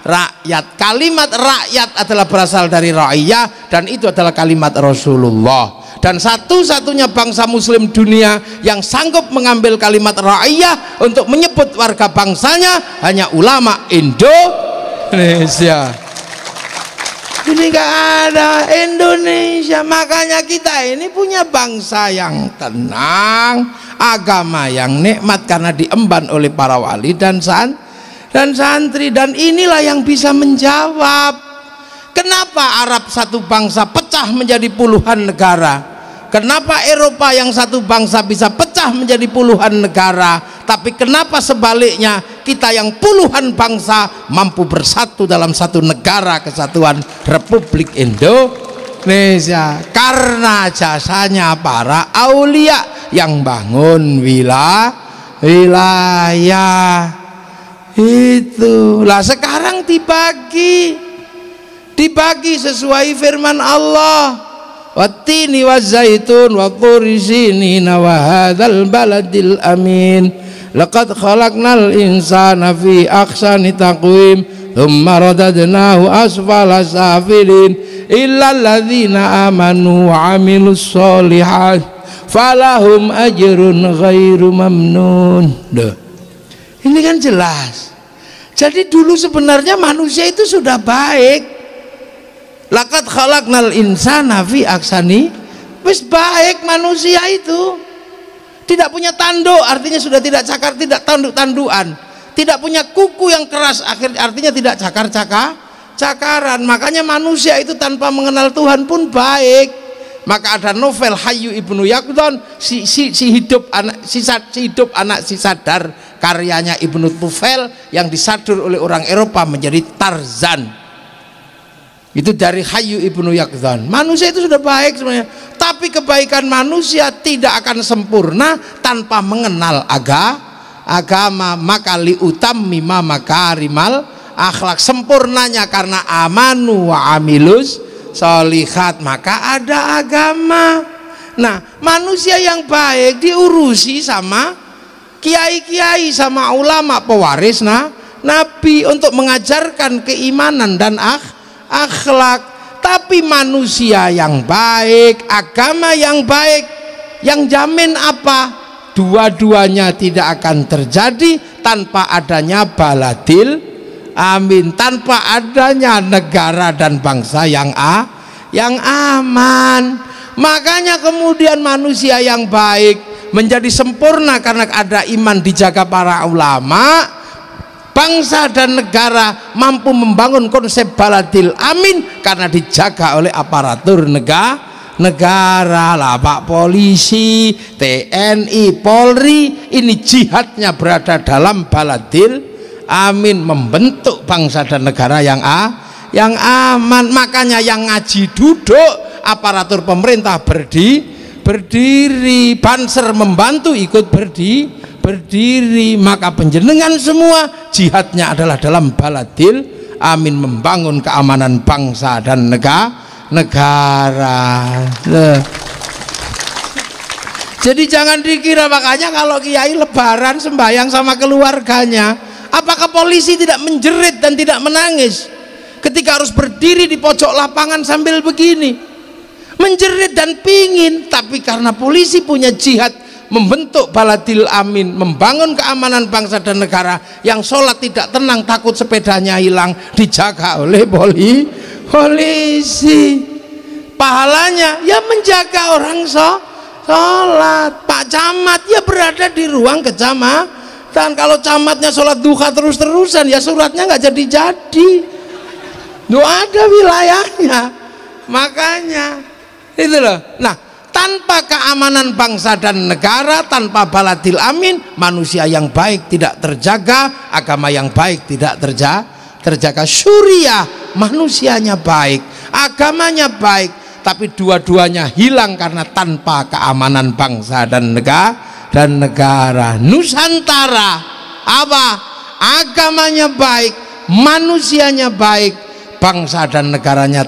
rakyat. Kalimat rakyat adalah berasal dari ra'iyah, dan itu adalah kalimat Rasulullah. Dan satu-satunya bangsa muslim dunia yang sanggup mengambil kalimat ra'iyah untuk menyebut warga bangsanya hanya ulama Indonesia. Ini nggak ada Indonesia. Makanya kita ini punya bangsa yang tenang, agama yang nikmat karena diemban oleh para wali dan santri. Dan inilah yang bisa menjawab kenapa Arab satu bangsa pecah menjadi puluhan negara. Kenapa Eropa yang satu bangsa bisa pecah menjadi puluhan negara, tapi kenapa sebaliknya kita yang puluhan bangsa mampu bersatu dalam satu negara kesatuan Republik Indonesia? Karena jasanya para aulia yang bangun wilayah. Itulah sekarang dibagi sesuai firman Allah. Wattini wazzaitun wa turi sinin wa hadzal baladil amin laqad khalaqnal insana fi ahsani taqwim thumma radadnahu asfala safilin illa alladzina amanu wa amilus solihat falahum ajrun ghairu mamnun. Ini kan jelas. Jadi dulu sebenarnya manusia itu sudah baik. Laqad khalaqnal insana fi ahsani, wis baik manusia itu. Tidak punya tanduk, artinya sudah tidak cakar, tidak tanduk-tandukan. Tidak punya kuku yang keras, artinya tidak cakaran. Makanya manusia itu tanpa mengenal Tuhan pun baik. Maka ada novel Hayyu Ibnu Yaqdhan, si hidup anak si sadar, karyanya Ibnu Tufail yang disadur oleh orang Eropa menjadi Tarzan. Itu dari Hayyu Ibnu Yaqdhan. Manusia itu sudah baik sebenarnya, tapi kebaikan manusia tidak akan sempurna tanpa mengenal agama. Maka liutammima makarimal akhlak, sempurnanya karena amanu wa amilus sholihat, maka ada agama. Nah, manusia yang baik diurusi sama kiai-kiai, sama ulama pewaris Nabi untuk mengajarkan keimanan dan akhlak. Tapi manusia yang baik, agama yang baik, yang jamin apa? Dua-duanya tidak akan terjadi tanpa adanya baladil amin, tanpa adanya negara dan bangsa yang aman. Makanya kemudian manusia yang baik menjadi sempurna karena ada iman dijaga para ulama. Bangsa dan negara mampu membangun konsep baladil amin karena dijaga oleh aparatur negara lah, Pak Polisi, TNI, Polri. Ini jihadnya berada dalam baladil amin, membentuk bangsa dan negara yang aman. Makanya yang ngaji duduk, aparatur pemerintah berdiri, Banser membantu ikut berdiri. Maka penjenengan semua jihadnya adalah dalam baladil amin, membangun keamanan bangsa dan negara. Jadi jangan dikira, makanya kalau kiai lebaran sembahyang sama keluarganya, apakah polisi tidak menjerit dan tidak menangis ketika harus berdiri di pojok lapangan sambil begini, menjerit dan pingin? Tapi karena polisi punya jihad membentuk baladil amin, membangun keamanan bangsa dan negara, yang sholat tidak tenang takut sepedanya hilang, dijaga oleh polisi. Pahalanya ya menjaga orang sholat. Pak Camat ya berada di ruang kecamatan. Kalau camatnya sholat duha terus-terusan ya suratnya nggak jadi-jadi, ada wilayahnya. Makanya itu loh. Nah, tanpa keamanan bangsa dan negara, tanpa baladil amin, manusia yang baik tidak terjaga, agama yang baik tidak terjaga. Suriah manusianya baik, agamanya baik, tapi dua-duanya hilang karena tanpa keamanan bangsa dan negara. Nusantara apa? Agamanya baik, manusianya baik, bangsa dan negaranya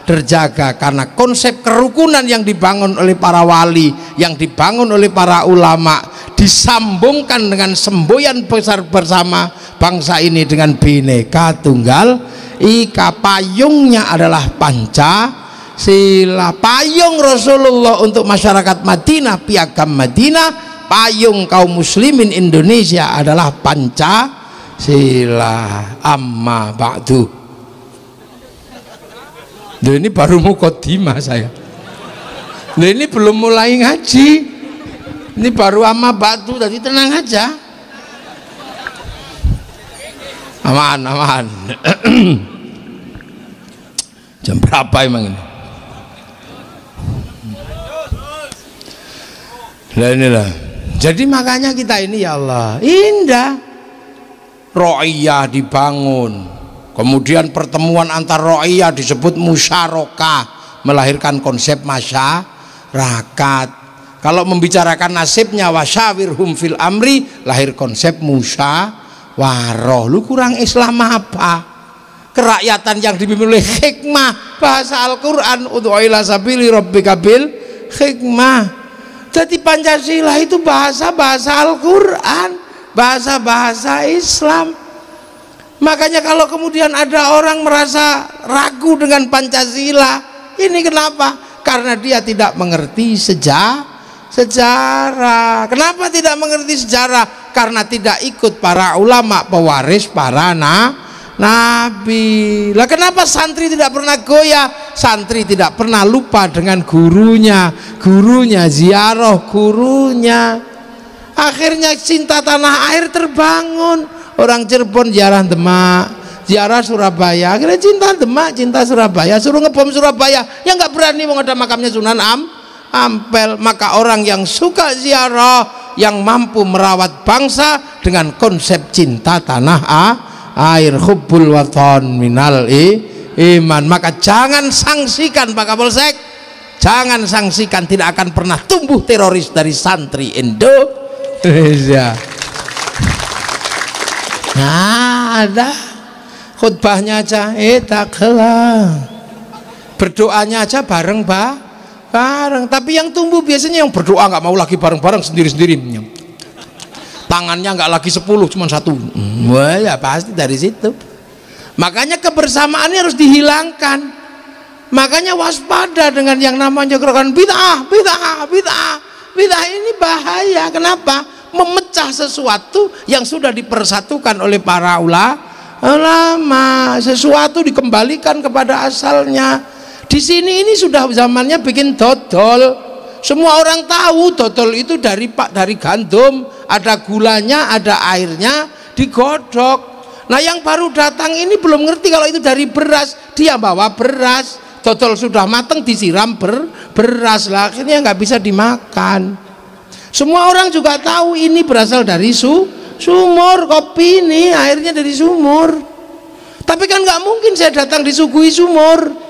terjaga karena konsep kerukunan yang dibangun oleh para wali, yang dibangun oleh para ulama, disambungkan dengan semboyan besar bersama bangsa ini dengan Bhinneka Tunggal Ika. Payungnya adalah Pancasila, payung Rasulullah untuk masyarakat Madinah, piagam Madinah, payung kaum muslimin Indonesia adalah Pancasila. Amma ba'du. Loh, ini baru muqaddimah saya. Loh, ini belum mulai ngaji. Ini baru amma batu, tadi tenang aja. Aman, aman. Jam berapa emang ini? Lah inilah. Jadi makanya kita ini ya Allah, indah. Ro'iyah dibangun. Kemudian pertemuan antar ro'iyah disebut musyarakah, melahirkan konsep masyarakat. Kalau membicarakan nasibnya wasyawirhum fil amri, lahir konsep musyawarah. Lu kurang Islam apa? Kerakyatan yang dipimpin oleh hikmah, bahasa Al-Quran, ud'u ila sabili rabbika bil hikmah. Jadi Pancasila itu bahasa-bahasa Al-Quran, bahasa-bahasa Islam. Makanya kalau kemudian ada orang merasa ragu dengan Pancasila, ini kenapa? Karena dia tidak mengerti sejarah. Kenapa tidak mengerti sejarah? Karena tidak ikut para ulama pewaris para nabi. Lah kenapa santri tidak pernah goyah? Santri tidak pernah lupa dengan gurunya ziarah gurunya. Akhirnya cinta tanah air terbangun. Orang Cirebon ziarah Demak, ziarah Surabaya. Akhirnya cinta Demak, cinta Surabaya. Suruh ngebom Surabaya, yang nggak berani mau ada makamnya Sunan Ampel. Maka orang yang suka ziarah, yang mampu merawat bangsa dengan konsep cinta tanah air, hubbul watan minal iman, maka jangan sangsikan Pak Kapolsek, jangan sangsikan, tidak akan pernah tumbuh teroris dari santri Indonesia. Nah, ada khutbahnya aja taklah, berdoanya aja bareng bareng. Tapi yang tumbuh biasanya yang berdoa nggak mau lagi bareng-bareng, sendiri-sendiri. Tangannya nggak lagi 10, cuma 1. Wah, ya pasti dari situ. Makanya kebersamaannya harus dihilangkan. Makanya waspada dengan yang namanya gerakan bid'ah. Bid'ah ini bahaya. Kenapa? Memecah sesuatu yang sudah dipersatukan oleh para ulama. Sesuatu dikembalikan kepada asalnya. Di sini ini sudah zamannya bikin dodol. Semua orang tahu dodol itu dari gandum, ada gulanya, ada airnya, digodok. Nah yang baru datang ini belum ngerti kalau itu dari beras, dia bawa beras, dodol sudah matang disiram beras lah, akhirnya nggak bisa dimakan. Semua orang juga tahu ini berasal dari sumur, kopi ini airnya dari sumur. Tapi kan nggak mungkin saya datang disuguhi sumur.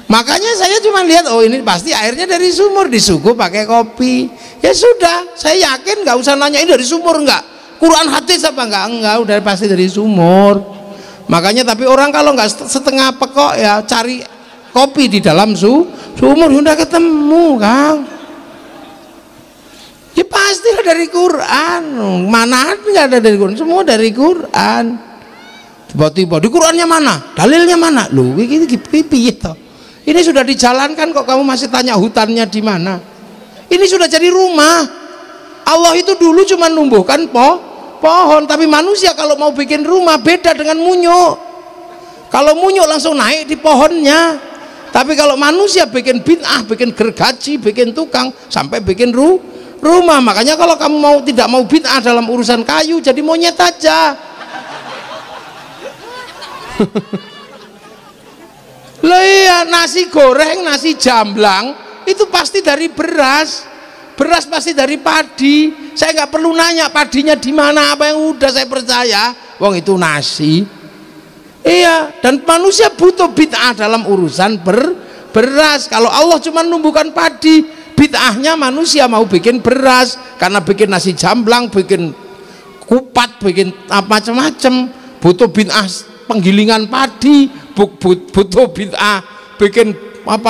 Makanya saya cuma lihat, oh ini pasti airnya dari sumur, disuguh pakai kopi. Ya sudah, saya yakin, nggak usah nanya ini dari sumur enggak, Quran hadis apa enggak, udah pasti dari sumur. Makanya tapi orang kalau nggak setengah pekok ya cari kopi di dalam sumur, sudah ketemu Kang. Ya pastilah dari Quran. Mana nggak ada dari Quran, semua dari Quran. Tiba-tiba di Qurannya mana, dalilnya mana, lu ini pipi itu. Ini sudah dijalankan kok kamu masih tanya hutannya di mana? Ini sudah jadi rumah. Allah itu dulu cuma numbuhkan pohon, tapi manusia kalau mau bikin rumah beda dengan munyuk. Kalau munyuk langsung naik di pohonnya. Tapi kalau manusia bikin bid'ah, bikin gergaji, bikin tukang, sampai bikin rumah. Makanya kalau kamu tidak mau bid'ah dalam urusan kayu, jadi monyet aja. Loh iya, nasi goreng, nasi jamblang itu pasti dari beras pasti dari padi. Saya nggak perlu nanya padinya di mana, apa yang udah saya percaya, wong itu nasi. Iya, dan manusia butuh bid'ah dalam urusan beras. Kalau Allah cuma numbuhkan padi, bid'ahnya manusia mau bikin beras, karena bikin nasi jamblang, bikin kupat, bikin macam-macam, butuh bid'ah penggilingan padi, butuh bid'ah bikin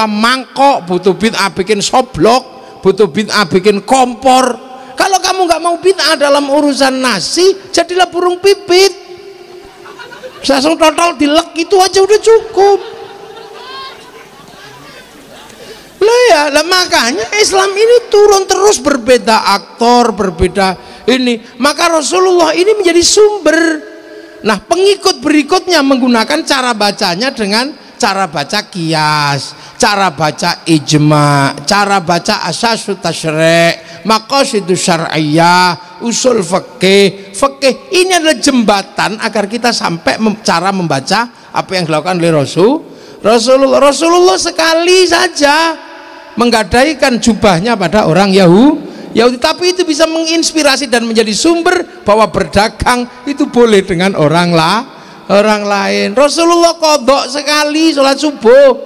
mangkok, butuh bid'ah bikin soblok, butuh bid'ah bikin kompor. Kalau kamu nggak mau bid'ah dalam urusan nasi, jadilah burung pipit, langsung total dilek, itu aja udah cukup. Lah makanya Islam ini turun terus, berbeda aktor, berbeda ini. Maka Rasulullah ini menjadi sumber. Nah pengikut berikutnya menggunakan cara bacanya dengan cara baca qiyas, cara baca ijma, cara baca asasut tasyri', maqasidus syar'iyyah, usul fikih. Ini adalah jembatan agar kita sampai cara membaca apa yang dilakukan oleh Rasulullah sekali saja menggadaikan jubahnya pada orang Yahudi, tapi itu bisa menginspirasi dan menjadi sumber bahwa berdagang itu boleh dengan orang lain. Rasulullah qodok sekali sholat subuh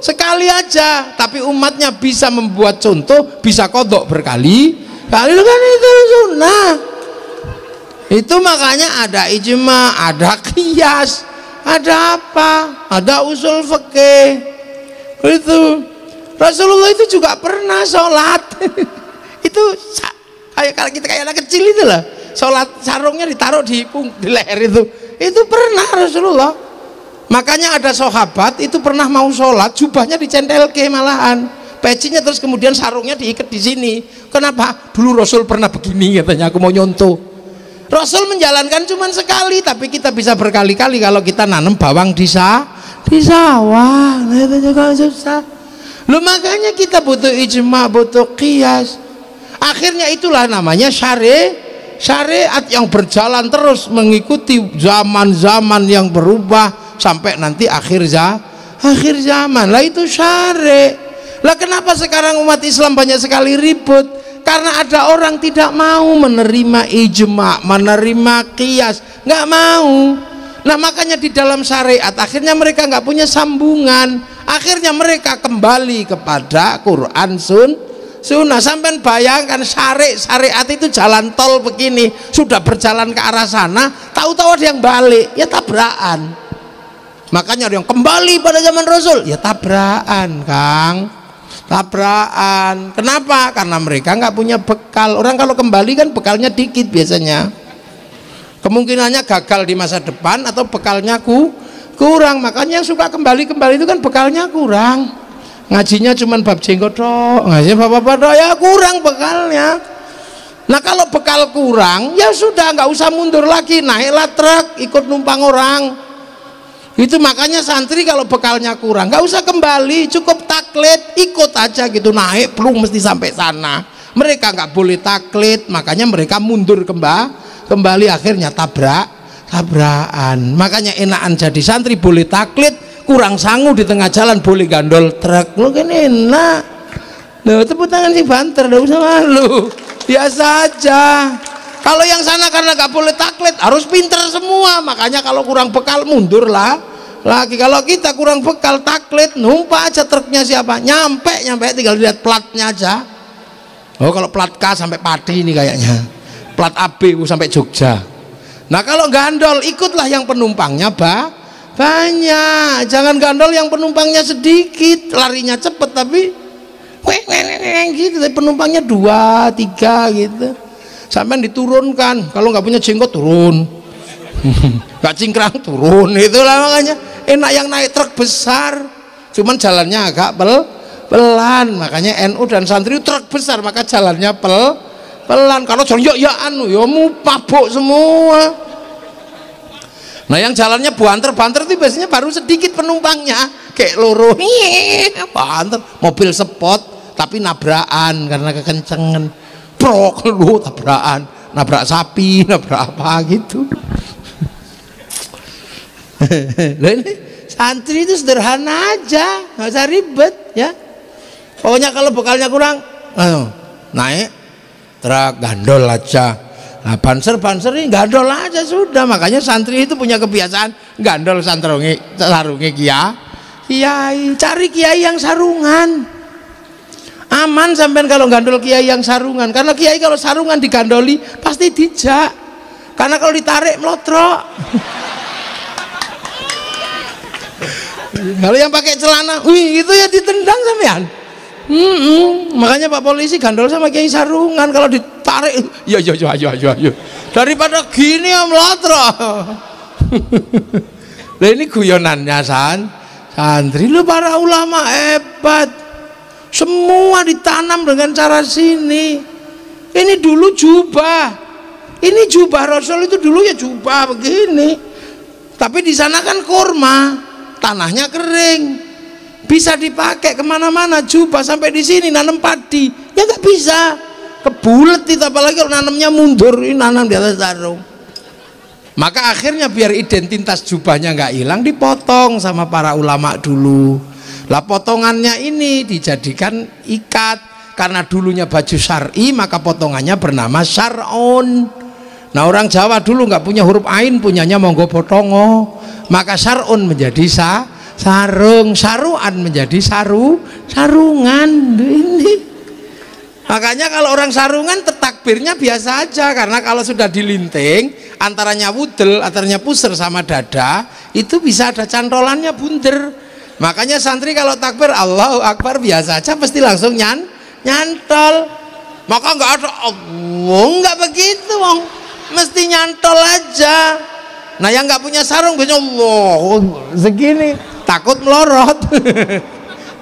sekali aja, tapi umatnya bisa membuat contoh, bisa qodok berkali-kali, kan itu sunnah. Itu makanya ada ijma, ada qiyas, ada apa, ada usul fikih. Itu Rasulullah itu juga pernah sholat itu kayak kita kayak anak kecil itu lah, sholat sarungnya ditaruh di leher itu pernah Rasulullah. Makanya ada sahabat itu pernah mau sholat jubahnya dicentelke malahan pecinya, terus kemudian sarungnya diikat di sini. Kenapa? Dulu Rasul pernah begini katanya, aku mau nyontoh. Rasul menjalankan cuma sekali, tapi kita bisa berkali-kali kalau kita nanam bawang di sawah. Nah, itu juga susah. Loh, makanya kita butuh ijma, butuh qiyas. Akhirnya itulah namanya syariat yang berjalan terus mengikuti zaman-zaman yang berubah sampai nanti akhir zaman. Lah itu syariat. Lah kenapa sekarang umat Islam banyak sekali ribut? Karena ada orang tidak mau menerima ijma, menerima qiyas, nggak mau. Nah makanya di dalam syariat akhirnya mereka nggak punya sambungan, akhirnya mereka kembali kepada Quran sunnah. Sampai bayangkan syariat itu jalan tol begini, sudah berjalan ke arah sana, tahu-tahu ada yang balik, ya tabrakan. Makanya ada yang kembali pada zaman Rasul, ya tabrakan Kang, tabrakan. Kenapa? Karena mereka nggak punya bekal. Orang kalau kembali kan bekalnya dikit biasanya, kemungkinannya gagal di masa depan atau bekalnya kurang. Makanya yang suka kembali itu kan bekalnya kurang. Ngajinya cuman bab jenggot tok, ngajinya bapak-bapak tok, ya kurang bekalnya. Nah kalau bekal kurang ya sudah, nggak usah mundur lagi, naiklah truk ikut numpang orang. Itu makanya santri kalau bekalnya kurang nggak usah kembali, cukup taklid, ikut aja gitu, naik belum mesti sampai sana. Mereka nggak boleh taklid, makanya mereka mundur kembali, akhirnya tabrakan. Makanya enakan jadi santri, boleh taklid, kurang sangu di tengah jalan boleh gandol truk, lo kan enak. Loh, tepuk tangan si banter, nggak usah malu, biasa aja. Kalau yang sana karena nggak boleh taklid harus pinter semua, makanya kalau kurang bekal mundur lah lagi. Kalau kita kurang bekal taklid, numpak aja truknya siapa, nyampe tinggal lihat platnya aja. Oh kalau plat K sampai Pati ini kayaknya, plat AB sampai Jogja. Nah kalau gandol ikutlah yang penumpangnya banyak, jangan gandol yang penumpangnya sedikit, larinya cepet tapi gitu, penumpangnya 2, 3 gitu. Sampai diturunkan, kalau nggak punya jenggot turun, nggak cingkrang turun, itulah makanya enak yang naik truk besar, cuman jalannya agak pelan. Makanya NU dan santri truk besar maka jalannya pelan. Kalau jalan ya mau mabuk semua. Nah yang jalannya banter itu biasanya baru sedikit penumpangnya, kayak loro, banter, mobil sport tapi nabrakan karena kekencengan. Prok lu tabrakan, nabrak sapi, nabrak apa gitu. Nah, ini santri itu sederhana aja, nggak usah ribet ya. Pokoknya kalau bekalnya kurang, naik truk gandol aja. Nah, banser ini gandol aja sudah. Makanya santri itu punya kebiasaan gandol sarungi kiai. Cari kiai yang sarungan. Aman sampean kalau gandol kiai yang sarungan, karena kiai kalau sarungan digandoli pasti dijak, karena kalau ditarik melotrok. Kalau yang pakai celana, itu ya ditendang sampean. Makanya Pak Polisi gandol sama kiai sarungan, kalau ditarik, ya daripada gini ya melotrok. Nah ini guyonannya santri, lu para ulama hebat. Semua ditanam dengan cara sini. Ini dulu jubah. Ini jubah Rasul itu dulu ya jubah begini. Tapi di sana kan kurma, tanahnya kering, bisa dipakai kemana-mana. Jubah sampai di sini nanam padi, ya nggak bisa, kebulet itu, apalagi kalau nanamnya mundur, ini nanam di atas sarung. Maka akhirnya biar identitas jubahnya nggak hilang, dipotong sama para ulama dulu. Lah potongannya ini dijadikan ikat, karena dulunya baju syar'i maka potongannya bernama syar'un. Nah orang Jawa dulu nggak punya huruf ain, punyanya monggo potongo, maka syar'un menjadi sarung, saruan menjadi sarungan ini. Makanya kalau orang sarungan takbirnya biasa aja, karena kalau sudah dilinting antaranya wudel, antaranya pusar sama dada, itu bisa ada cantolannya bunder. Makanya santri kalau takbir Allahu Akbar biasa aja pasti langsung nyantol. Maka nggak ada Allah, nggak begitu wong, mesti nyantol aja. Nah yang nggak punya sarung punya Allah segini, takut melorot.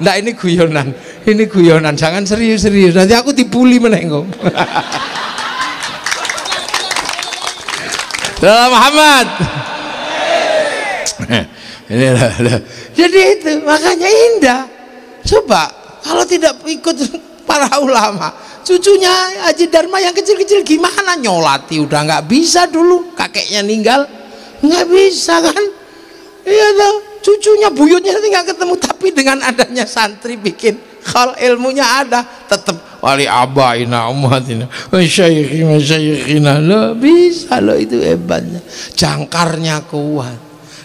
Nah ini guyonan, jangan serius-serius, nanti aku dibully menengok. Muhammad. Jadi itu makanya indah. Coba kalau tidak ikut para ulama, cucunya Haji Dharma yang kecil-kecil gimana nyolati, udah nggak bisa dulu, kakeknya meninggal nggak bisa kan. Iya tuh, cucunya buyutnya nanti nggak ketemu, tapi dengan adanya santri bikin kalau ilmunya ada, tetap wali abaina umatina masyayikhina lo bisa lo, itu hebatnya, jangkarnya kuat,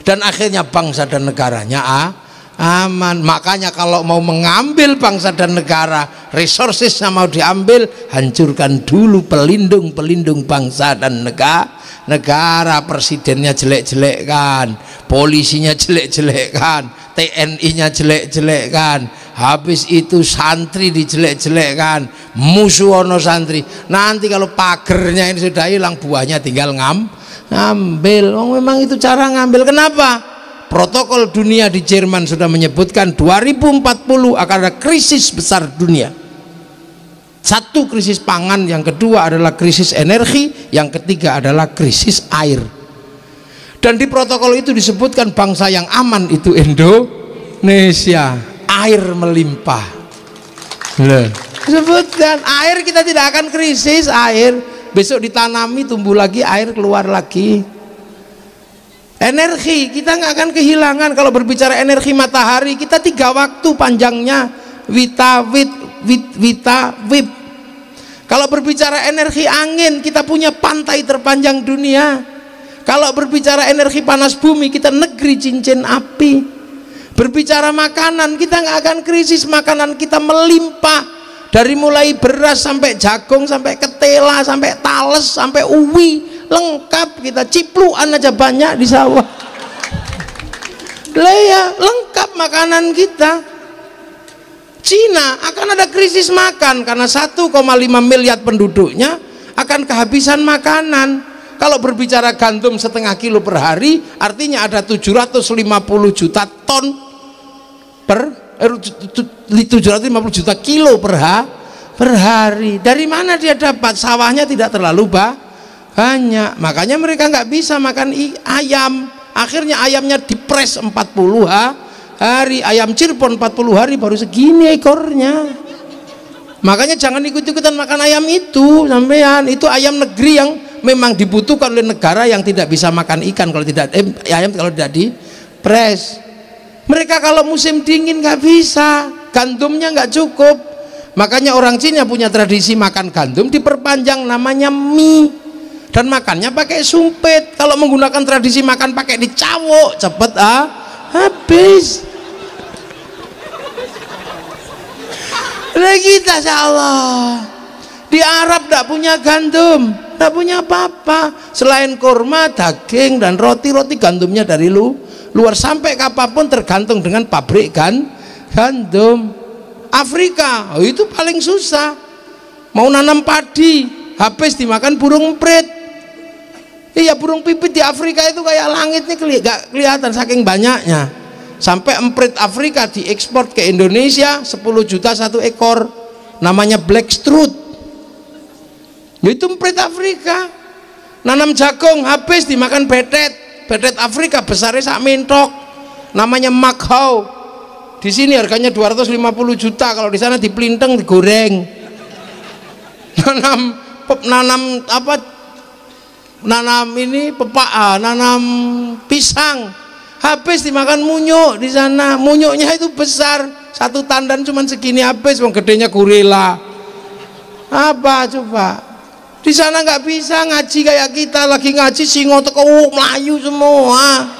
dan akhirnya bangsa dan negaranya aman. Makanya kalau mau mengambil bangsa dan negara, resourcesnya mau diambil, hancurkan dulu pelindung bangsa dan negara. Presidennya jelek-jelekkan, polisinya jelek-jelekkan, TNI-nya jelek-jelekkan, habis itu santri dijelek-jelekkan, musuhono santri. Nanti kalau pagernya ini sudah hilang, buahnya tinggal ngambil. Oh, memang itu cara ngambil. Kenapa? Protokol dunia di Jerman sudah menyebutkan 2040 akan ada krisis besar dunia. Satu, krisis pangan, yang kedua adalah krisis energi, yang ketiga adalah krisis air. Dan di protokol itu disebutkan bangsa yang aman itu Indonesia, air melimpah. Sebutkan air, kita tidak akan krisis air, besok ditanami tumbuh lagi, air keluar lagi. Energi kita nggak akan kehilangan. Kalau berbicara energi matahari, kita 3 waktu panjangnya, wita wip. Kalau berbicara energi angin, kita punya pantai terpanjang dunia. Kalau berbicara energi panas bumi, kita negeri cincin api. Berbicara makanan, kita nggak akan krisis, makanan kita melimpah, dari mulai beras sampai jagung, sampai ketela, sampai tales, sampai uwi, lengkap. Kita cipluan aja banyak di sawah. Lah ya, lengkap makanan kita. Cina akan ada krisis makan karena 1,5 miliar penduduknya akan kehabisan makanan. Kalau berbicara gandum 0,5 kilo per hari, artinya ada 750 juta ton 750 juta kilo per hari. Dari mana dia dapat? Sawahnya tidak terlalu banyak, makanya mereka nggak bisa makan ayam. Akhirnya ayamnya dipres 40 hari, ayam Cirebon 40 hari baru segini ekornya. Makanya jangan ikut-ikutan makan ayam itu sampean. Itu ayam negeri yang memang dibutuhkan oleh negara yang tidak bisa makan ikan kalau tidak ayam kalau tidak dipres. Mereka kalau musim dingin nggak bisa, gandumnya nggak cukup. Makanya orang Cina punya tradisi makan gandum diperpanjang, namanya mie, dan makannya pakai sumpit. Kalau menggunakan tradisi makan pakai dicawok, cepet habis. Lagi kita Allah di Arab tidak punya gandum, tidak punya apa-apa selain kurma, daging, dan roti gandumnya dari luar. Sampai kapanpun tergantung dengan pabrik gandum. Afrika itu paling susah, mau nanam padi habis dimakan burung emprit. Iya, burung pipit di Afrika itu kayak langitnya gak kelihatan saking banyaknya. Sampai emprit Afrika diekspor ke Indonesia 10 juta 1 ekor, namanya black strut. Itu emprit Afrika. Nanam jagung habis dimakan betet. betet Afrika besarnya sak mentok, namanya Macau. Di sini harganya 250 juta, kalau di sana dipelinteng digoreng. Nanam ini nanam pisang, habis dimakan munyuk di sana. Munyuknya itu besar, satu tandan cuman segini habis, wong gedenya gorila. Apa coba? Di sana nggak bisa ngaji kayak kita, lagi ngaji singo teko melayu semua.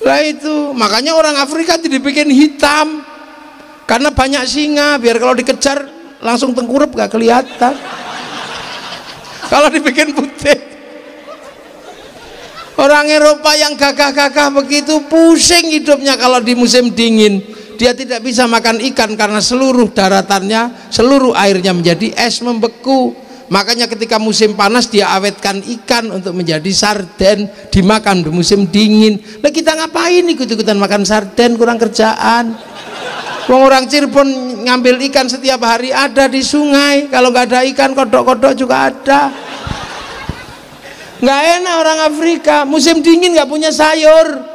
Lah itu makanya orang Afrika dibikin hitam karena banyak singa, biar kalau dikejar langsung tengkurap gak kelihatan. Kalau dibikin putih, orang Eropa yang gagah-gagah begitu pusing hidupnya kalau di musim dingin. Dia tidak bisa makan ikan karena seluruh daratannya, seluruh airnya menjadi es membeku. Makanya ketika musim panas dia awetkan ikan untuk menjadi sarden, dimakan di musim dingin. Nah kita ngapain ikut-ikutan makan sarden, kurang kerjaan. Orang Cirebon ngambil ikan setiap hari ada di sungai, kalau nggak ada ikan kodok-kodok juga ada. Nggak enak orang Afrika, musim dingin nggak punya sayur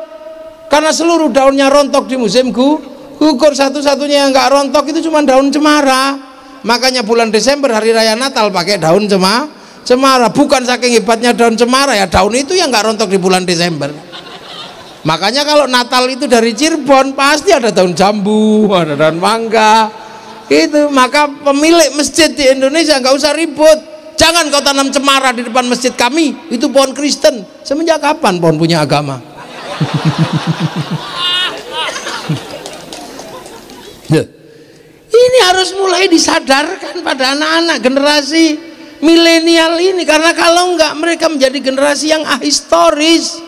karena seluruh daunnya rontok di musim gugur. Satu-satunya yang nggak rontok itu cuma daun cemara. Makanya bulan Desember hari raya Natal pakai daun cemara. Bukan saking hebatnya daun cemara ya, daun itu yang nggak rontok di bulan Desember. Makanya kalau Natal itu dari Cirebon pasti ada daun jambu, ada daun mangga. Itu maka pemilik masjid di Indonesia nggak usah ribut. Jangan kau tanam cemara di depan masjid kami, itu pohon Kristen. Semenjak kapan pohon punya agama? Ini harus mulai disadarkan pada anak-anak generasi milenial ini, karena kalau enggak mereka menjadi generasi yang ahistoris,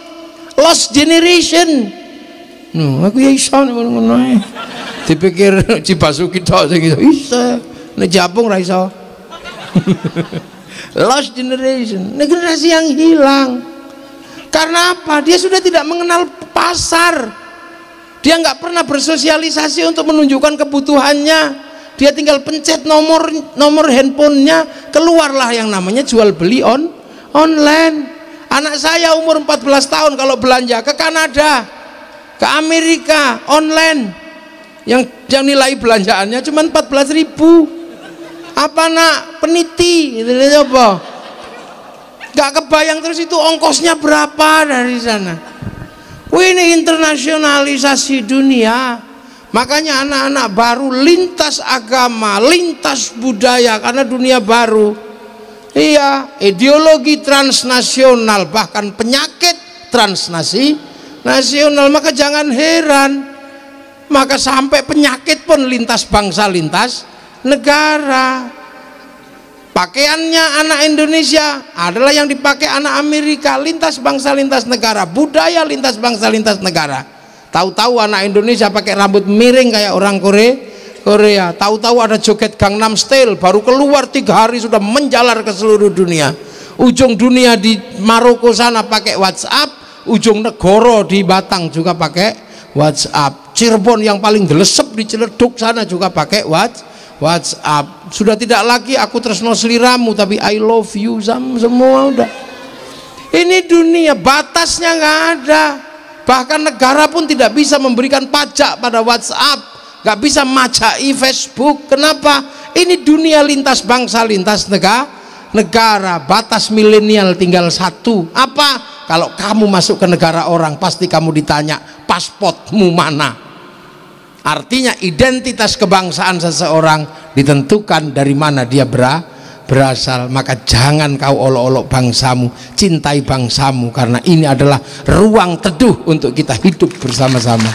lost generation. Aku ya iso ngono. Dipikir Cibasuki tok sing iso. Nek Japung ra iso. Lost generation, generasi yang hilang. Karena apa? Dia sudah tidak mengenal pasar. Dia nggak pernah bersosialisasi untuk menunjukkan kebutuhannya. Dia tinggal pencet nomor handphonenya, keluarlah yang namanya jual beli online. Anak saya umur 14 tahun kalau belanja ke Kanada, ke Amerika online, yang nilai belanjaannya cuma 14.000. Apa nak peniti gitu, apa nggak kebayang. Terus itu ongkosnya berapa dari sana. Ini internasionalisasi dunia. Makanya anak-anak baru lintas agama, lintas budaya, karena dunia baru. Iya, ideologi transnasional, bahkan penyakit transnasional. Maka jangan heran, maka sampai penyakit pun lintas bangsa, lintas negara. Pakaiannya anak Indonesia adalah yang dipakai anak Amerika, lintas bangsa, lintas negara. Budaya lintas bangsa, lintas negara. Tahu-tahu anak Indonesia pakai rambut miring kayak orang Korea. Tahu-tahu ada joget Gangnam Style, baru keluar 3 hari sudah menjalar ke seluruh dunia. Ujung dunia di Maroko sana pakai WhatsApp, ujung negoro di Batang juga pakai WhatsApp. Cirebon yang paling delesep di Ciledug sana juga pakai WhatsApp. Sudah tidak lagi aku tresno sliramu, tapi I love you semua udah. Ini dunia, batasnya nggak ada. Bahkan negara pun tidak bisa memberikan pajak pada WhatsApp, nggak bisa majai Facebook. Kenapa? Ini dunia lintas bangsa, lintas negara. Batas milenial tinggal satu. Apa? Kalau kamu masuk ke negara orang, pasti kamu ditanya pasportmu mana. Artinya identitas kebangsaan seseorang ditentukan dari mana dia berasal. Maka jangan kau olok-olok bangsamu, cintai bangsamu, karena ini adalah ruang teduh untuk kita hidup bersama-sama.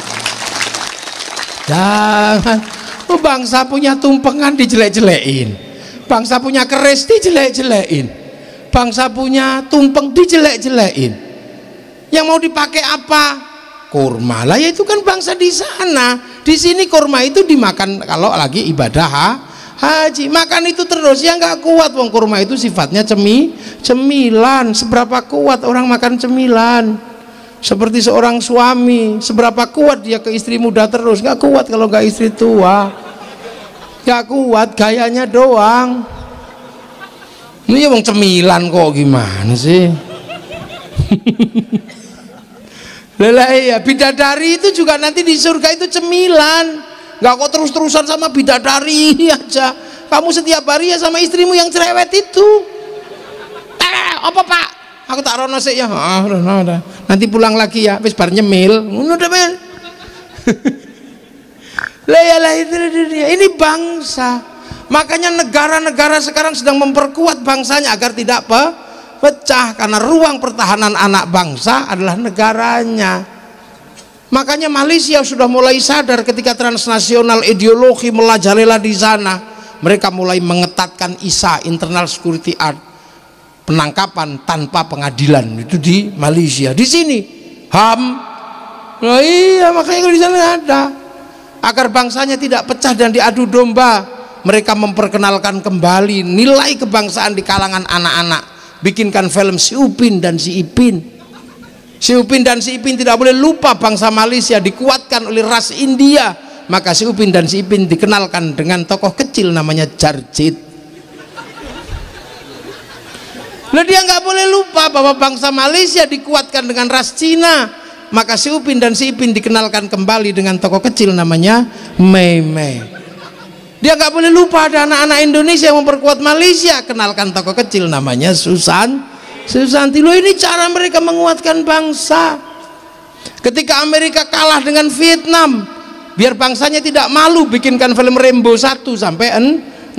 Jangan bangsa punya tumpengan dijelek-jelekin, bangsa punya keris dijelek-jelekin, bangsa punya tumpeng dijelek-jelekin. Yang mau dipakai apa? Kurma lah, ya itu kan bangsa di sana. Di sini kurma itu dimakan kalau lagi ibadah haji, makan itu terus ya nggak kuat. Wong kurma itu sifatnya cemilan. Seberapa kuat orang makan cemilan? Seperti seorang suami, seberapa kuat dia ke istri muda terus? Nggak kuat kalau nggak istri tua. Nggak kuat, gayanya doang. Ini wong cemilan kok, gimana sih? Lah iya, bidadari itu juga nanti di surga itu cemilan. Nggak kok terus-terusan sama bidadari aja. Kamu setiap hari ya sama istrimu yang cerewet itu. Apa Pak? Aku tak rono sih ya. Nanti pulang lagi ya. Wis bar nyemil. Udah men. Lah itu dia. Ini bangsa. Makanya negara-negara sekarang sedang memperkuat bangsanya agar tidak pecah, karena ruang pertahanan anak bangsa adalah negaranya. Makanya Malaysia sudah mulai sadar ketika transnasional ideologi merajalela di sana. Mereka mulai mengetatkan ISA, Internal Security Act, penangkapan tanpa pengadilan. Itu di Malaysia. Di sini HAM. Nah, iya, makanya di sana ada. Agar bangsanya tidak pecah dan diadu domba, mereka memperkenalkan kembali nilai kebangsaan di kalangan anak-anak. Bikinkan film Si Upin dan Si Ipin. Si Upin dan Si Ipin tidak boleh lupa bangsa Malaysia, dikuatkan oleh ras India. Maka Si Upin dan Si Ipin dikenalkan dengan tokoh kecil namanya Jarjit. Nah, dia nggak boleh lupa bahwa bangsa Malaysia dikuatkan dengan ras Cina. Maka Si Upin dan Si Ipin dikenalkan kembali dengan tokoh kecil namanya Mei Mei. Dia nggak boleh lupa ada anak-anak Indonesia yang memperkuat Malaysia, kenalkan tokoh kecil namanya Susanti. Loh, ini cara mereka menguatkan bangsa. Ketika Amerika kalah dengan Vietnam, biar bangsanya tidak malu, bikinkan film Rambo 1 sampai 6.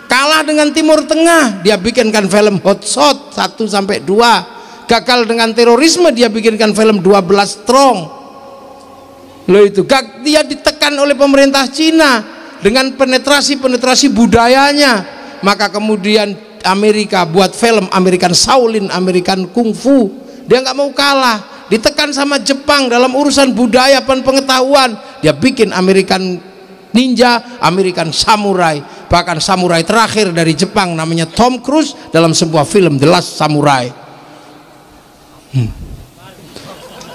Kalah dengan Timur Tengah, dia bikinkan film Hot Shot 1 sampai 2. Gagal dengan terorisme, dia bikinkan film 12 Strong. Loh, itu dia ditekan oleh pemerintah Cina dengan penetrasi budayanya, maka kemudian Amerika buat film American Shaolin, American Kung Fu. Dia nggak mau kalah, ditekan sama Jepang dalam urusan budaya dan pengetahuan, dia bikin American Ninja, American Samurai. Bahkan samurai terakhir dari Jepang namanya Tom Cruise dalam sebuah film The Last Samurai.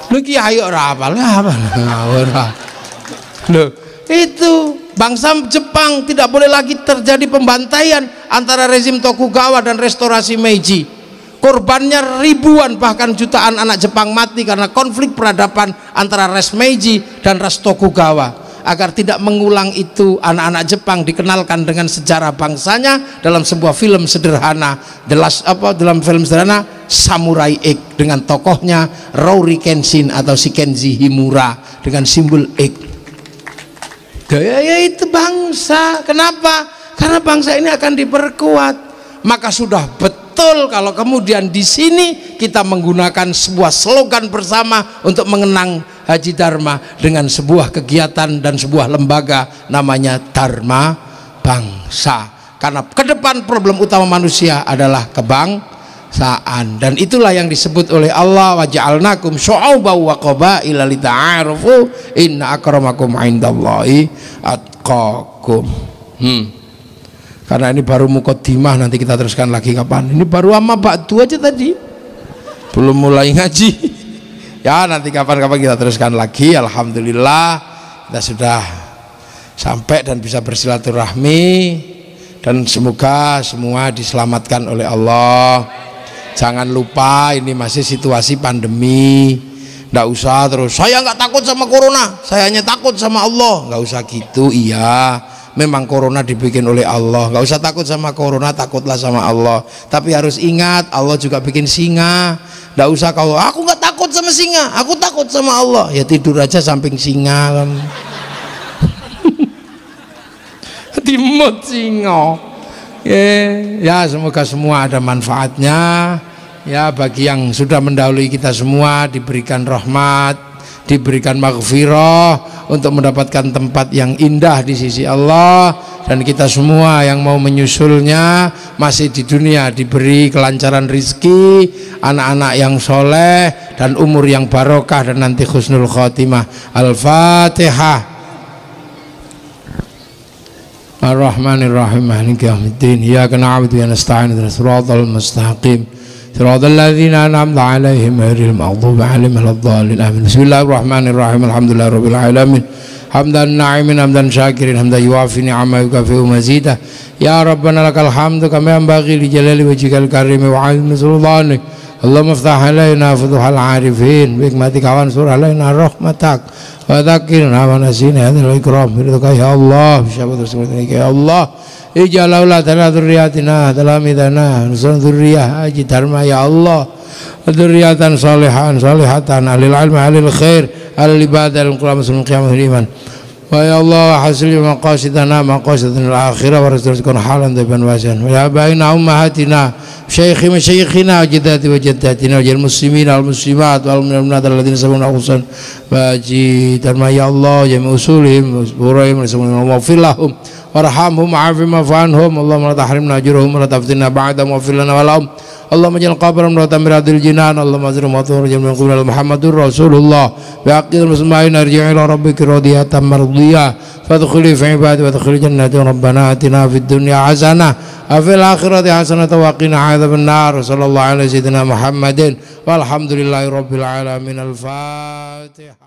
Lu kiai ora hafal ora. Loh, itu bangsa Jepang tidak boleh lagi terjadi pembantaian antara rezim Tokugawa dan restorasi Meiji. Korbannya ribuan bahkan jutaan anak Jepang mati karena konflik peradaban antara ras Meiji dan ras Tokugawa. Agar tidak mengulang itu, anak-anak Jepang dikenalkan dengan sejarah bangsanya dalam sebuah film sederhana, dalam film sederhana Samurai X, dengan tokohnya Rory Kenshin atau Shikenji Himura dengan simbol X. Gaya itu bangsa. Kenapa? Karena bangsa ini akan diperkuat. Maka sudah betul kalau kemudian di sini kita menggunakan sebuah slogan bersama untuk mengenang Haji Dharma dengan sebuah kegiatan dan sebuah lembaga namanya Dharma Bangsa. Karena ke depan problem utama manusia adalah kebangsaan, dan itulah yang disebut oleh Allah, wa ja'alnakum syu'uban wa qabaila lita'arufu inna akramakum 'indallahi atqakum. Karena ini baru muqaddimah, nanti kita teruskan lagi kapan? Ini baru amma ba'du aja tadi, belum mulai ngaji. Ya, nanti kapan-kapan kita teruskan lagi. Alhamdulillah kita sudah sampai dan bisa bersilaturahmi, dan semoga semua diselamatkan oleh Allah. Jangan lupa ini masih situasi pandemi. Nggak usah terus saya nggak takut sama corona, saya hanya takut sama Allah. Nggak usah gitu. Iya, memang corona dibikin oleh Allah. Nggak usah takut sama corona, takutlah sama Allah. Tapi harus ingat, Allah juga bikin singa. Nggak usah kalau aku nggak takut sama singa, aku takut sama Allah. Ya tidur aja samping singa kan. Timut singa. Ya, semoga semua ada manfaatnya. Ya, bagi yang sudah mendahului kita semua diberikan rahmat, diberikan maghfirah untuk mendapatkan tempat yang indah di sisi Allah, dan kita semua yang mau menyusulnya masih di dunia diberi kelancaran rizki, anak-anak yang soleh, dan umur yang barokah, dan nanti husnul khotimah. Al-Fatihah. Ar-Rahmanir-Rahim, Maliki yaumiddin, iyyaka na'budu wa nasta'in, ihdinas siratal mustaqim, siratal ladzina an'amta 'alaihim ghairil maghdubi 'alaihim waladdallin. Amin. Bismillahirrahmanirrahim. Alhamdulillahirabbil alamin. Hamdan na'imin hamdan syakirin hamdan yuwafi ni'amahu kafi'u mazidah. Ya Rabbana lakal hamdu kama yanbaghi li jalali wajhikal karim wa 'azimi sultanik اللهم افتح علينا فتوح العارفين بحكمتك وانصر علينا رحمتك وذكرنا ونسينا هذا الإكرام برضاك يا الله بشهادة رسولك يا الله اجعل أولادنا ذرياتنا تلاميذنا نصر ذرية أجي دharma يا الله ذرية صالحة على العلم على الخير على العبادة على القرآن مسلم قيام الإيمان ويا الله حسن مقاصدنا مقاصدنا الآخرة ورزقنا حالا طيبا واسعا ولآبائنا وأمهاتنا مشايخنا وجداتي وجداتنا وجل المسلمين والمسلمات والمؤمنات الذين سبقونا خصوصا باجي دharma يا الله جميع أصولهم وفروعهم واغفر لهم وارحمهم وعافهم واعف عنهم اللهم لا تحرمنا أجرهم ولا تفتنا بعدهم واغفر لنا ولهم اللهم اجعل قبرهم روضة من رياض الجنان اللهم اجعل مطهورا من قبل محمد رسول الله بعقيد المسلمين ارجع إلى ربك راضية مرضية فادخلي في عبادي وادخلي جنتي ربنا آتنا في الدنيا حسنة وفي الآخرة حسنة وقنا عذاب النار صلى الله على سيدنا محمد والحمد لله رب العالمين. الفاتحة.